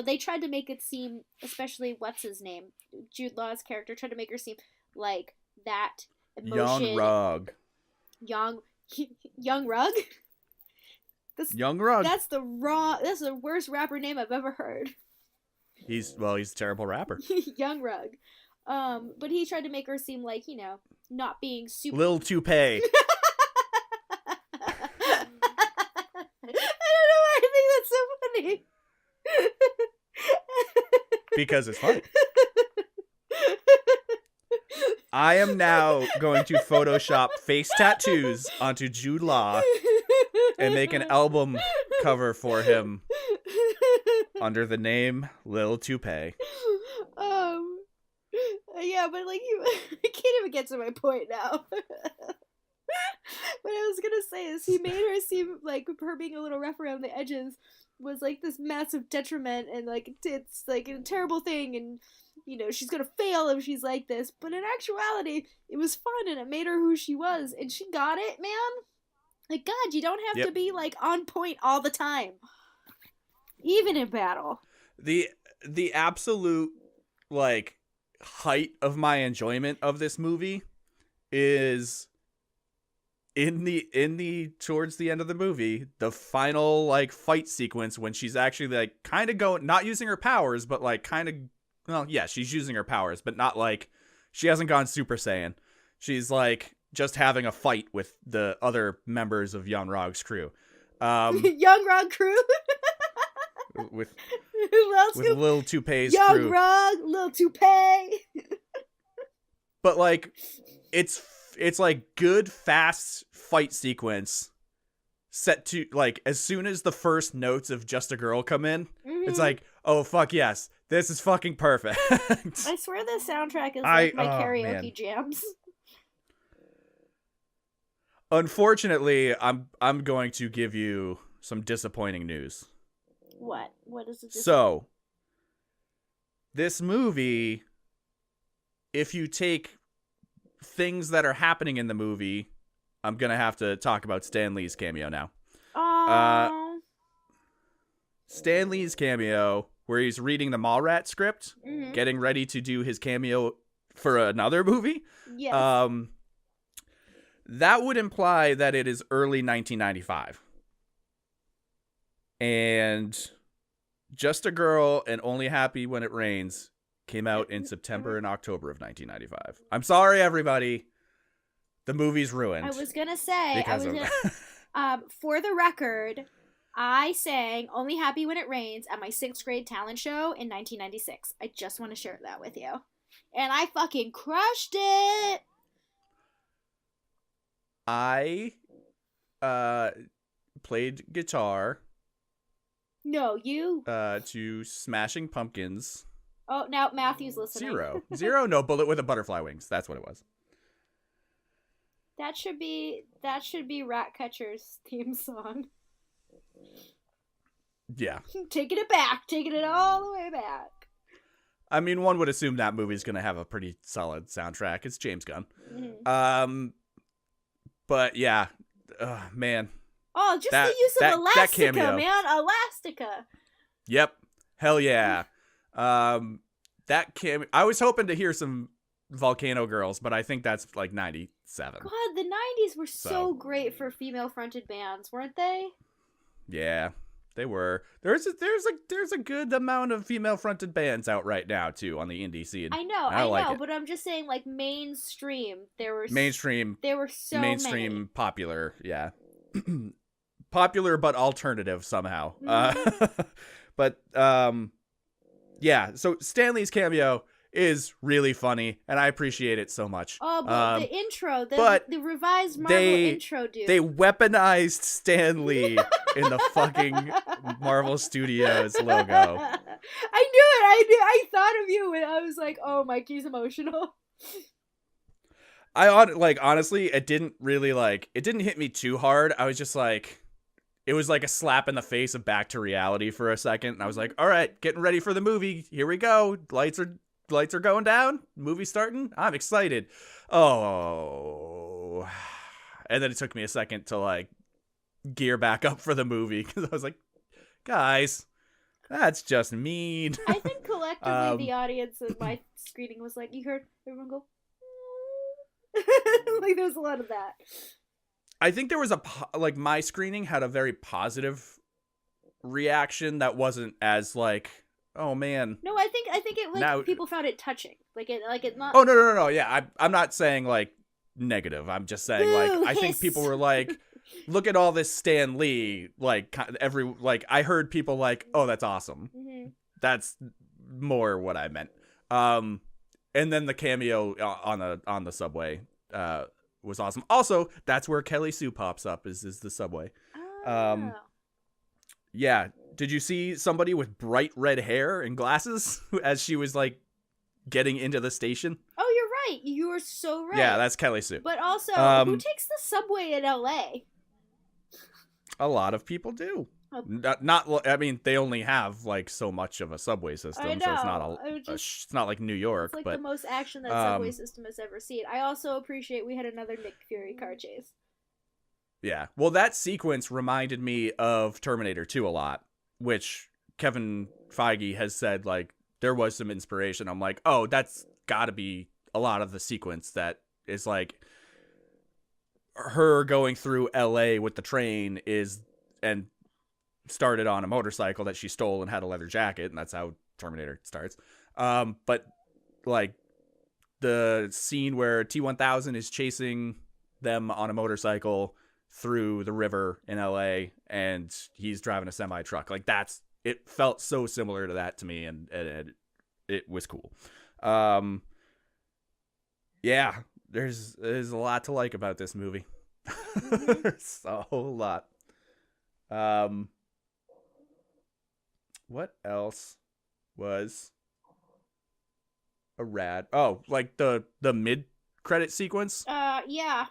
they tried to make it seem, especially what's his name, Jude Law's character, tried to make her seem like that emotion. Young Rug. Young Rug. That's the worst rapper name I've ever heard. He's a terrible rapper. Young Rug. But he tried to make her seem like, not being super. Lil Toupee. I think that's so funny. Because it's funny. I am now going to Photoshop face tattoos onto Jude Law and make an album cover for him under the name Lil Toupee. Yeah, but like I can't even get to my point now. What I was gonna say is he made her seem like her being a little rough around the edges was like this massive detriment, and like it's like a terrible thing, and she's gonna fail if she's like this. But in actuality, it was fun, and it made her who she was, and she got it, man. Like, God, you don't have to be like on point all the time, even in battle. The absolute like height of my enjoyment of this movie is in the towards the end of the movie, the final like fight sequence when she's actually like kind of going, not using her powers, but like kind of, well, yeah, she's using her powers, but not like she hasn't gone Super Saiyan. She's like just having a fight with the other members of Young Rog's crew. Young Rog crew. with Lil Toupee's Young crew. Rog, Lil Toupee. But like it's like good fast fight sequence set to like as soon as the first notes of Just a Girl come in, it's like, oh fuck yes, this is fucking perfect. I swear the soundtrack is like my karaoke jams. Unfortunately, I'm going to give you some disappointing news. What is it? So this movie, if you take things that are happening in the movie, I'm gonna have to talk about Stan Lee's cameo now. Stan Lee's cameo, where he's reading the Mallrat script, getting ready to do his cameo for another movie. Yes. That would imply that it is early 1995. And Just a Girl and Only Happy When It Rains came out in September and October of 1995. I'm sorry, everybody. The movie's ruined. I was gonna say, for the record, I sang Only Happy When It Rains at my 6th grade talent show in 1996. I just want to share that with you. And I fucking crushed it! I played guitar. No, you. To Smashing Pumpkins. Oh, now Matthew's listening. Zero. No, Bullet with a Butterfly Wings. That's what it was. That should be Ratcatcher's theme song. Yeah. Taking it back. Taking it all the way back. I mean, one would assume that movie's going to have a pretty solid soundtrack. It's James Gunn. But yeah, man. Oh, just the use of that Elastica, cameo. man. Elastica. Yep. Hell yeah. That cameo. I was hoping to hear some Volcano Girls, but I think that's like 97. God, the 90s were so great for female-fronted bands, weren't they? Yeah, they were. There's a good amount of female-fronted bands out right now too on the indie scene. I know, but I'm just saying, like, mainstream. There were so many. Popular, yeah. Popular but alternative somehow. But yeah, so Stanley's cameo is really funny, and I appreciate it so much. Oh, but the intro, the revised Marvel intro, dude. They weaponized Stanley in the fucking Marvel Studios logo. I knew it. I thought of you, and I was like, oh, Mikey's emotional. Honestly, it didn't hit me too hard. I was just like, it was like a slap in the face of back to reality for a second. And I was like, all right, getting ready for the movie. Here we go. Lights are going down. Movie starting. I'm excited. Oh. And then it took me a second to like gear back up for the movie because I was like, guys, that's just mean. I think collectively the audience at my screening was like, you heard everyone go, like there was a lot of that. I think there was my screening had a very positive reaction that wasn't as like, oh man. No, I think it people found it touching. Like it not. Oh no. Yeah, I'm not saying like negative. I'm just saying like I think people were like, look at all this Stan Lee. Like I heard people like, oh, that's awesome. Mm-hmm. That's more what I meant. And then the cameo on the subway was awesome. Also, that's where Kelly Sue pops up is the subway. Oh. Yeah. Did you see somebody with bright red hair and glasses as she was like getting into the station? Oh, you're right. You are so right. Yeah, that's Kelly Sue. But also, who takes the subway in LA? A lot of people do. Not. I mean, they only have like so much of a subway system, so it's not it's not like New York. It's like the most action that subway system has ever seen. I also appreciate we had another Nick Fury car chase. Yeah, well, that sequence reminded me of Terminator 2 a lot, which Kevin Feige has said like there was some inspiration. I'm like, oh, that's got to be a lot of the sequence that is like her going through LA with the train and started on a motorcycle that she stole and had a leather jacket, and that's how Terminator starts. But like the scene where T-1000 is chasing them on a motorcycle through the river in LA and he's driving a semi truck, like it felt so similar to that to me, and it was cool. Yeah, there's a lot to like about this movie. There's a whole lot. What else was a rad? Oh, like the mid credit sequence? Yeah.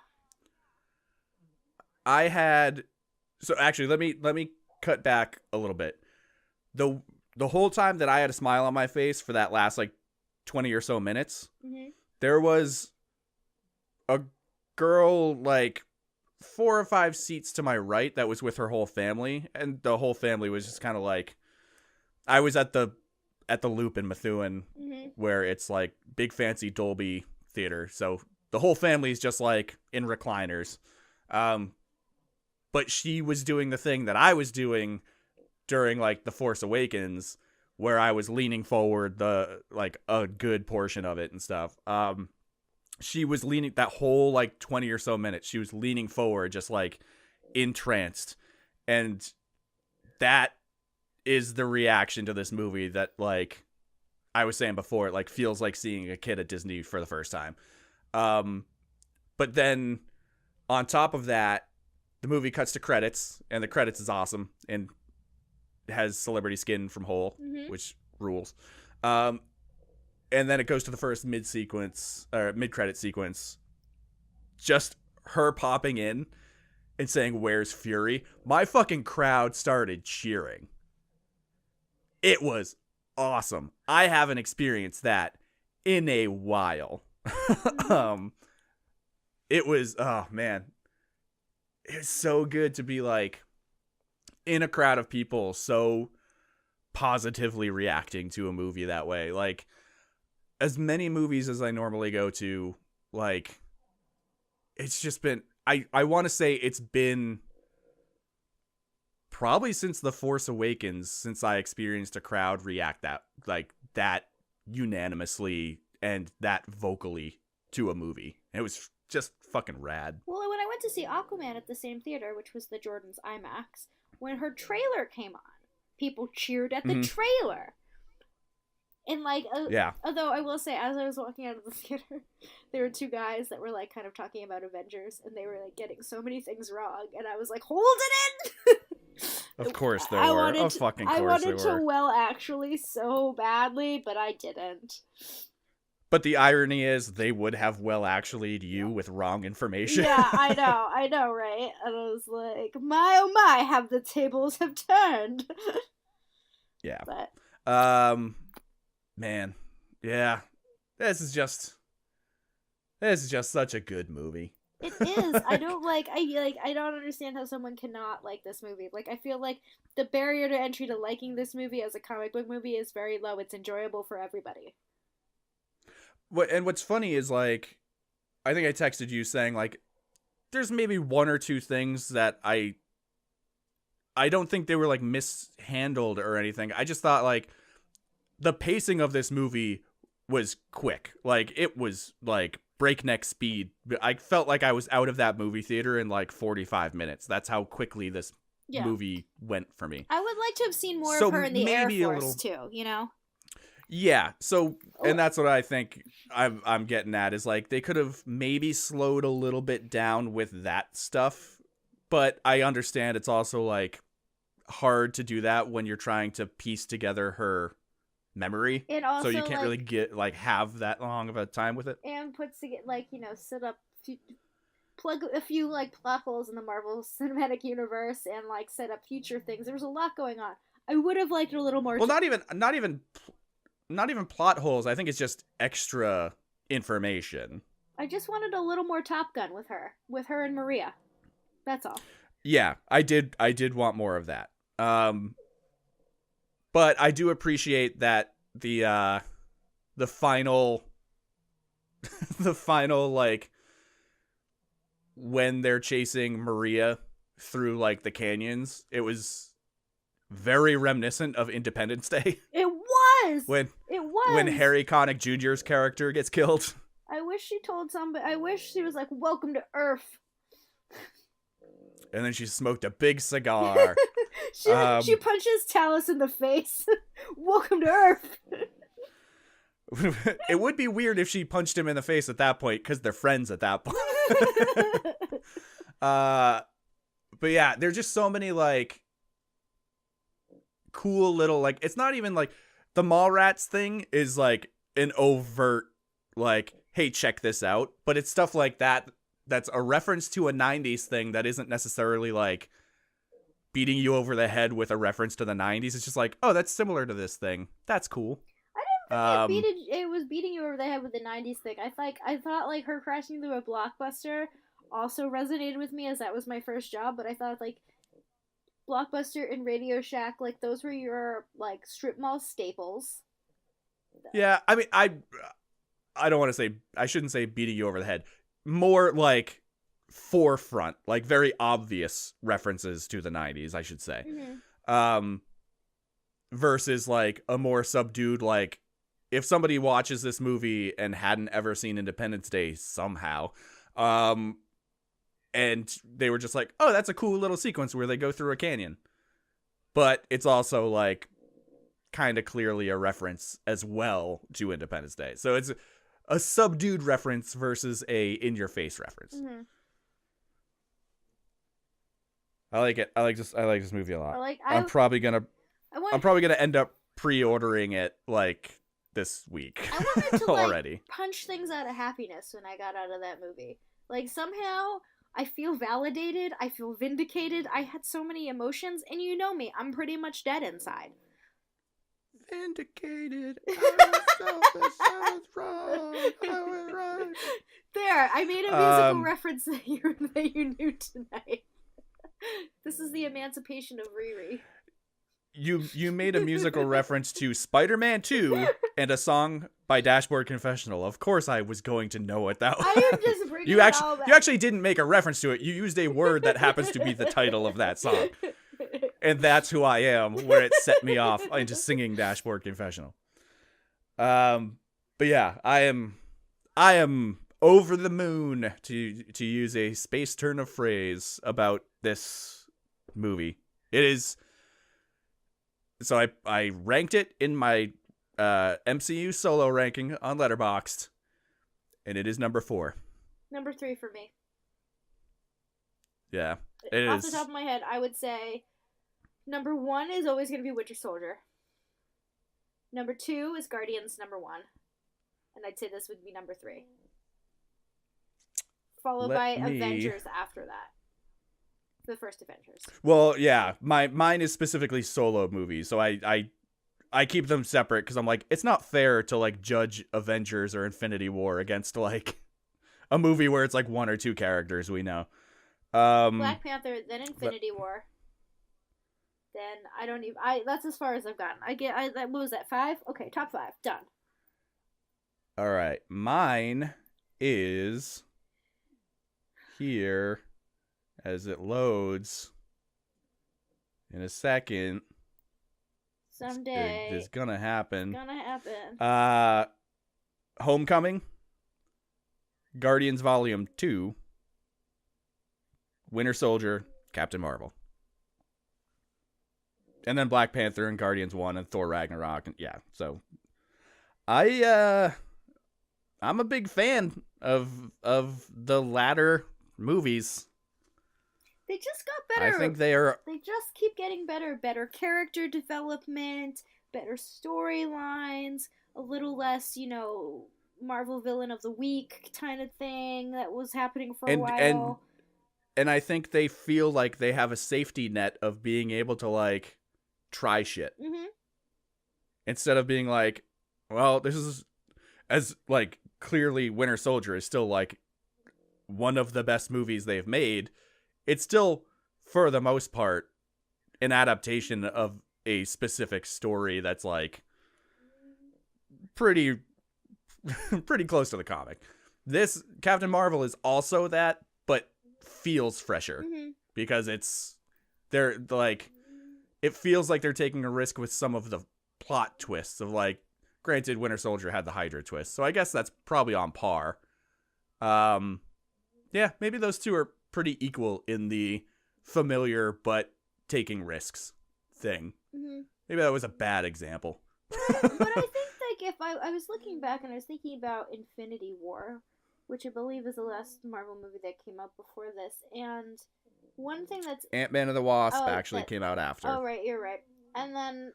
So actually let me cut back a little bit. The whole time that I had a smile on my face for that last like 20 or so minutes, mm-hmm. there was a girl like 4 or 5 seats to my right that was with her whole family, and the whole family was just kind of like, I was at the Loop in Methuen, mm-hmm. where it's like big fancy Dolby theater, so the whole family's just like in recliners. But she was doing the thing that I was doing during like The Force Awakens, where I was leaning forward like a good portion of it and stuff. She was leaning that whole like 20 or so minutes. She was leaning forward, just like entranced. And that is the reaction to this movie that, like I was saying before, it like feels like seeing a kid at Disney for the first time. But then on top of that, the movie cuts to credits, and the credits is awesome and has Celebrity Skin from Hole, mm-hmm. which rules. And then it goes to the first mid-credit sequence. Just her popping in and saying, "Where's Fury?" My fucking crowd started cheering. It was awesome. I haven't experienced that in a while. It was, oh man. it's so good to be like in a crowd of people so positively reacting to a movie that way. Like, as many movies as I normally go to, like, it's just been, I want to say it's been probably since The Force Awakens since I experienced a crowd react that unanimously and that vocally to a movie. It was just fucking rad. Well, when I went to see Aquaman at the same theater, which was the Jordan's IMAX, when her trailer came on, people cheered at the trailer. And like, yeah. Although I will say, as I was walking out of the theater, there were two guys that were like kind of talking about Avengers, and they were like getting so many things wrong, and I was like, hold it in. Of course there were. Of fucking course there were. I wanted to well actually so badly, but I didn't. But the irony is, they would have well actually you with wrong information. Yeah, I know, right? And I was like, my oh my, have the tables have turned. Yeah. But man, yeah, this is just such a good movie. It is. I don't understand how someone cannot like this movie. Like, I feel like the barrier to entry to liking this movie as a comic book movie is very low. It's enjoyable for everybody. What's funny is, like, I think I texted you saying, like, there's maybe one or two things that I don't think they were, like, mishandled or anything. I just thought, like, the pacing of this movie was quick. Like, it was, like, breakneck speed. I felt like I was out of that movie theater in, like, 45 minutes. That's how quickly this movie went for me. I would like to have seen more of her in the Air Force, too, you know? Yeah, so, and that's what I think I'm getting at, is, like, they could have maybe slowed a little bit down with that stuff, but I understand it's also, like, hard to do that when you're trying to piece together her memory, and also, so you can't really get, like, have that long of a time with it. And puts to get, like, you know, set up, plug a few, like, plot holes in the Marvel Cinematic Universe and, like, set up future things. There was a lot going on. I would have liked a little more. Well, not even plot holes. I think it's just extra information. I just wanted a little more Top Gun with her and Maria. That's all. Yeah, I did want more of that. But I do appreciate that the final like, when they're chasing Maria through, like, the canyons, it was very reminiscent of Independence Day. It was. When Harry Connick Jr.'s character gets killed. I wish she told somebody. I wish she was like, "Welcome to Earth." And then she smoked a big cigar. She punches Talos in the face. Welcome to Earth. It would be weird if she punched him in the face at that point, because they're friends at that point. But yeah, there's just so many, like, cool little, like, it's not even like the Mallrats thing is, like, an overt, like, hey, check this out, but it's stuff like that that's a reference to a 90s thing that isn't necessarily, like, beating you over the head with a reference to the 90s. It's just like, oh, that's similar to this thing. That's cool. I didn't think it was beating you over the head with the 90s thing. I thought like her crashing through a Blockbuster also resonated with me, as that was my first job, but I thought, like, Blockbuster and Radio Shack, like, those were your, like, strip mall staples. Yeah, I mean, I don't want to say, I shouldn't say beating you over the head. More, like, forefront, like, very obvious references to the 90s, I should say. Mm-hmm. Versus, like, a more subdued, like, if somebody watches this movie and hadn't ever seen Independence Day somehow, and they were just like, oh, that's a cool little sequence where they go through a canyon. But it's also, like, kind of clearly a reference as well to Independence Day. So it's a subdued reference versus a in-your-face reference. Mm-hmm. I like it. I like this movie a lot. I'm probably gonna end up pre-ordering it, like, this week. I wanted to already. Like, punch things out of happiness when I got out of that movie. Like, somehow I feel validated. I feel vindicated. I had so many emotions, and you know me, I'm pretty much dead inside. Vindicated. I was selfish. I was wrong. I was right. There, I made a musical reference that you knew tonight. This is the emancipation of Riri. You made a musical reference to Spider-Man 2 and a song by Dashboard Confessional. Of course I was going to know what that was. I am just bringing you it all back. You actually didn't make a reference to it. You used a word that happens to be the title of that song. And that's who I am, where it set me off into singing Dashboard Confessional. But yeah, I am over the moon, to use a space turn of phrase, about this movie. It is. So I ranked it in my MCU solo ranking on Letterboxd, and it is number 4. Number 3 for me. Yeah, it Off is. the top of my head, I would say number 1 is always going to be Winter Soldier. Number 2 is Guardians number 1. And I'd say this would be number 3. Followed by Avengers after that. The first Avengers. Well, yeah, mine is specifically solo movies, so I keep them separate because I'm like, it's not fair to like judge Avengers or Infinity War against like a movie where it's like 1 or 2 characters we know. Black Panther, then Infinity War. Then that's as far as I've gotten. What was that, 5? Okay, top 5, done. All right, mine is here as it loads in a second. Someday. It's gonna happen. It's gonna happen. Homecoming, Guardians Volume 2, Winter Soldier, Captain Marvel. And then Black Panther and Guardians 1 and Thor Ragnarok. And yeah, so I'm a big fan of the latter movies. They just got better. I think they just keep getting better. Better character development, better storylines, a little less, Marvel villain of the week kind of thing that was happening for a while. And I think they feel like they have a safety net of being able to like try shit. Mm-hmm. Instead of being like, well, this is as like clearly Winter Soldier is still like one of the best movies they've made. It's still, for the most part, an adaptation of a specific story that's like pretty close to the comic. This Captain Marvel is also that, but feels fresher because they're like, it feels like they're taking a risk with some of the plot twists of like, granted, Winter Soldier had the Hydra twist, so I guess that's probably on par. Yeah, maybe those two are pretty equal in the familiar but taking risks thing. Mm-hmm. Maybe that was a bad example. But I think like if I was looking back and I was thinking about Infinity War, which I believe is the last Marvel movie that came out before this, and one thing that's Ant-Man and the Wasp came out after. Oh right, you're right. And then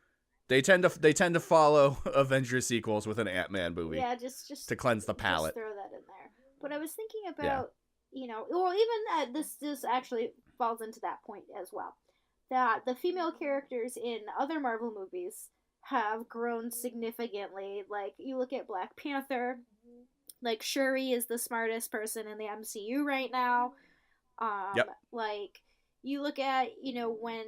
they tend to follow Avengers sequels with an Ant-Man movie. Yeah, just to cleanse the palate. Just throw that in there. But I was thinking about well, even this actually falls into that point as well. That the female characters in other Marvel movies have grown significantly. Like, you look at Black Panther, like, Shuri is the smartest person in the MCU right now. Like, you look at, when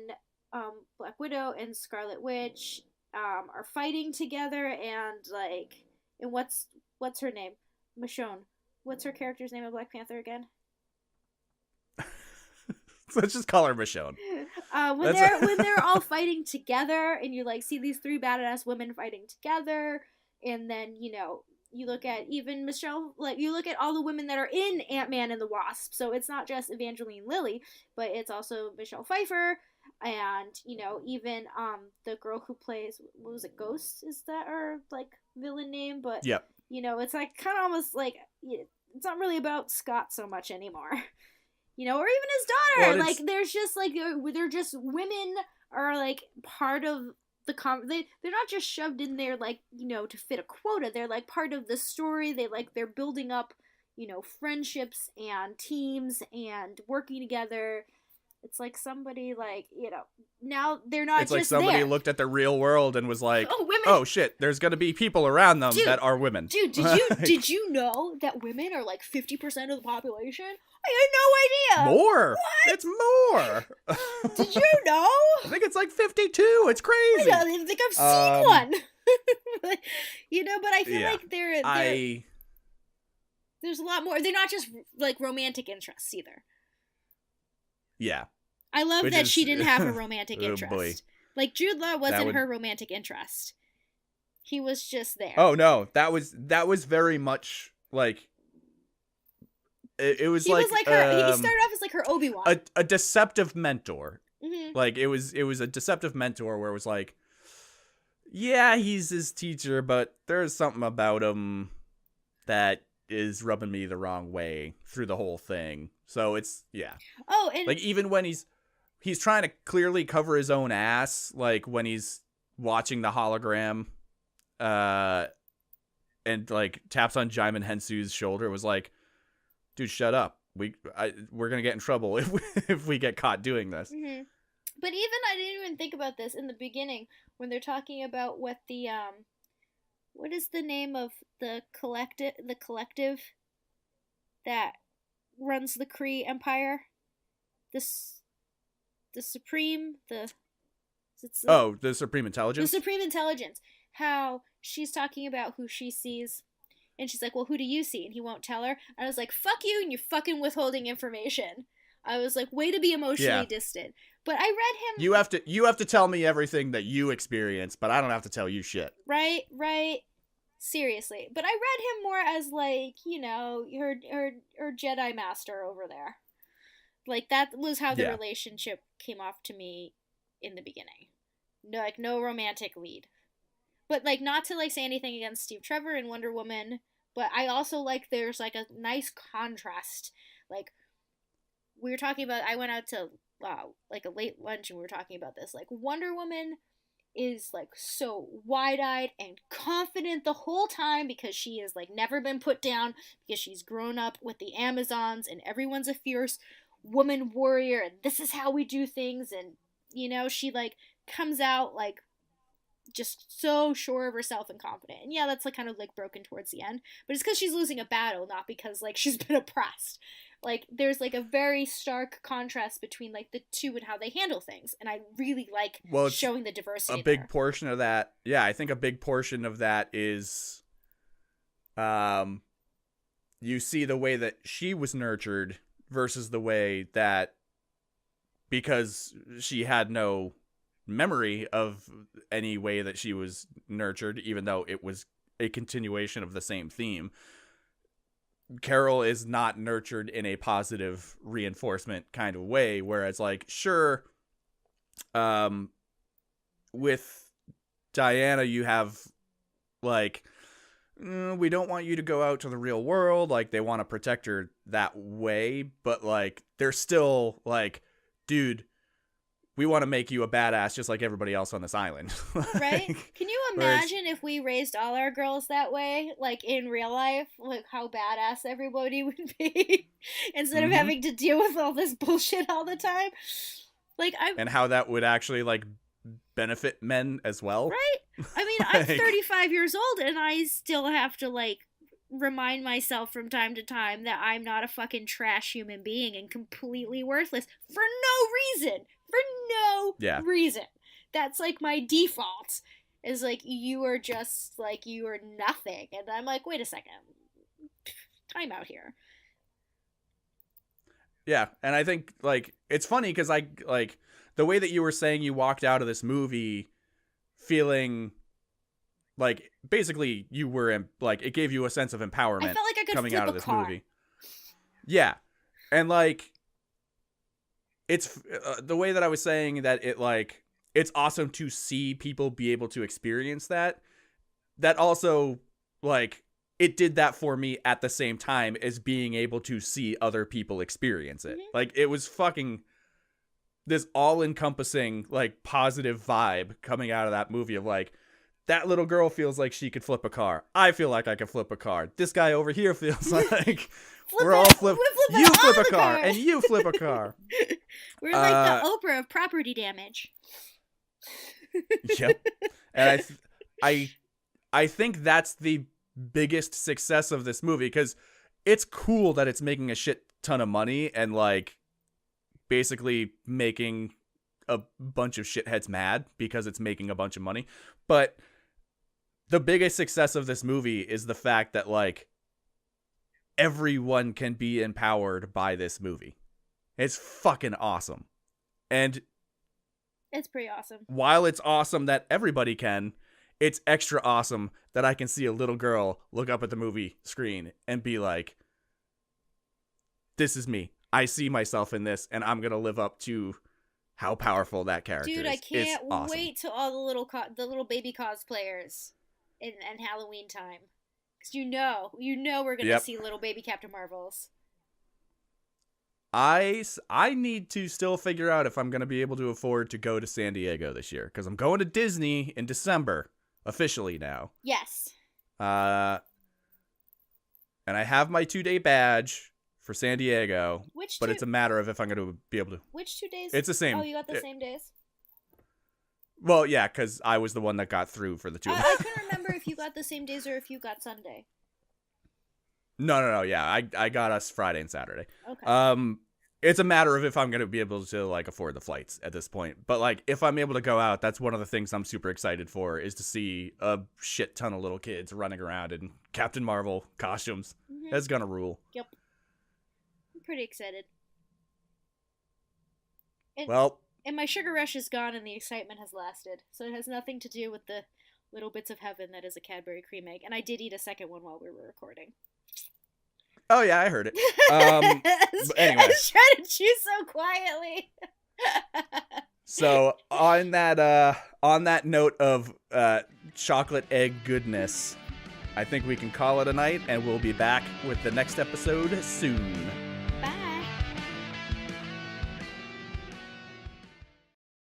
Black Widow and Scarlet Witch are fighting together, and, like, and what's her name? Michonne. What's her character's name in Black Panther again? Let's just call her Michonne. When they're all fighting together, and you like see these 3 badass women fighting together, and then you look at even Michelle, like you look at all the women that are in Ant-Man and the Wasp. So it's not just Evangeline Lilly, but it's also Michelle Pfeiffer, and even the girl who plays, what was it, Ghost? Is that her like villain name? But yep. It's like kind of almost like it's not really about Scott so much anymore. Or even his daughter. Well, like, there's just, like, they're just, women are, like, part of the they're not just shoved in there, like, to fit a quota. They're, like, part of the story. They're building up, friendships and teams and working together. It's like somebody, like, now they're not It's just like somebody there. looked at the real world and was like, oh, women. oh shit, there's gonna be people around them Dude, that are women. Dude, did you know that women are like 50% of the population? I had no idea. More. What? It's more. Did you know? I think it's like 52. It's crazy. I don't even think I've seen one. But, but I feel like there's a lot more. They're not just like romantic interests either. Yeah. I love that she didn't have a romantic interest. Boy. Like, Jude Law wasn't her romantic interest. He was just there. Oh no, that was very much like it was he like was like her. He started off as like her Obi-Wan, a deceptive mentor. Mm-hmm. Like it was a deceptive mentor where it was like, yeah, he's his teacher, but there's something about him that is rubbing me the wrong way through the whole thing. So it's Oh, and like even when he's trying to clearly cover his own ass, like when he's watching the hologram, and like taps on Jaimin Hensu's shoulder, was like, dude, shut up. We're gonna get in trouble if we get caught doing this. Mm-hmm. But I didn't even think about this in the beginning when they're talking about what the what is the name of the collective that runs the Kree Empire? The Supreme the Supreme Intelligence. The Supreme Intelligence. How she's talking about who she sees. And she's like, well, who do you see? And he won't tell her. And I was like, fuck you, and you're fucking withholding information. I was like, way to be emotionally distant. But I read him... You have to tell me everything that you experience, but I don't have to tell you shit. Right. Seriously. But I read him more as, like, her Jedi master over there. Like, that was how the relationship came off to me in the beginning. No romantic lead. But, like, not to, like, say anything against Steve Trevor and Wonder Woman, but I also like there's, like, a nice contrast. Like, we were talking about, I went out to, like, a late lunch and we were talking about this. Like, Wonder Woman is, like, so wide-eyed and confident the whole time because she has, like, never been put down because she's grown up with the Amazons and everyone's a fierce woman warrior and this is how we do things. And, she, like, comes out, like, just so sure of herself and confident. And yeah, that's like kind of like broken towards the end, but it's because she's losing a battle, not because like she's been oppressed. Like there's like a very stark contrast between like the two and how they handle things, and I really like showing the diversity. A big portion of that, I think a big portion of that is, you see the way that she was nurtured versus the way that, because she had no memory of any way that she was nurtured, even though it was a continuation of the same theme. Carol is not nurtured in a positive reinforcement kind of way, whereas like sure, with Diana you have like, we don't want you to go out to the real world, like they want to protect her that way, but like they're still like, dude, we want to make you a badass just like everybody else on this island. Right? Can you imagine if we raised all our girls that way, like in real life, like how badass everybody would be instead of having to deal with all this bullshit all the time? Like and how that would actually like benefit men as well. Right? I mean, I'm 35 years old and I still have to like remind myself from time to time that I'm not a fucking trash human being and completely worthless for no reason. For no reason. That's like my default is like you are just like you are nothing, and I'm like, wait a second, time out here. Yeah, and I think like it's funny because I like the way that you were saying you walked out of this movie feeling like basically you were like it gave you a sense of empowerment. I felt like I could coming flip out of a this car. movie. Yeah, and like. It's the way that I was saying that it like it's awesome to see people be able to experience that also like it did that for me at the same time as being able to see other people experience it. Like it was fucking this all-encompassing like positive vibe coming out of that movie of like that little girl feels like she could flip a car. I feel like I could flip a car. This guy over here feels like we're all flip. You flip a car and you flip a car. We're like the Oprah of property damage. Yep. And I think that's the biggest success of this movie, because it's cool that it's making a shit ton of money and like basically making a bunch of shitheads mad because it's making a bunch of money. But the biggest success of this movie is the fact that like everyone can be empowered by this movie. It's fucking awesome. And it's pretty awesome. While it's awesome that everybody can, it's extra awesome that I can see a little girl look up at the movie screen and be like, this is me. I see myself in this, and I'm going to live up to how powerful that character is. Dude, I can't awesome. wait till all the little baby cosplayers in Halloween time. Because you know we're going to see little baby Captain Marvels. I need to still figure out if I'm going to be able to afford to go to San Diego this year, because I'm going to Disney in December, officially now. Yes. And I have my 2-day badge for San Diego, but it's a matter of if I'm going to be able to. Which 2 days? It's the same. Oh, you got the same days? Well, yeah, because I was the one that got through for the 2 days. I couldn't remember if you got the same days or if you got Sunday. No. Yeah, I got us Friday and Saturday. Okay. It's a matter of if I'm gonna be able to like afford the flights at this point. But like, if I'm able to go out, that's one of the things I'm super excited for, is to see a shit ton of little kids running around in Captain Marvel costumes. Mm-hmm. That's gonna rule. Yep. I'm pretty excited. And my sugar rush is gone and the excitement has lasted. So it has nothing to do with the little bits of heaven that is a Cadbury cream egg. And I did eat a second one while we were recording. Oh yeah, I heard it. Anyway, I was trying to chew so quietly. So on that note of chocolate egg goodness, I think we can call it a night, and we'll be back with the next episode soon.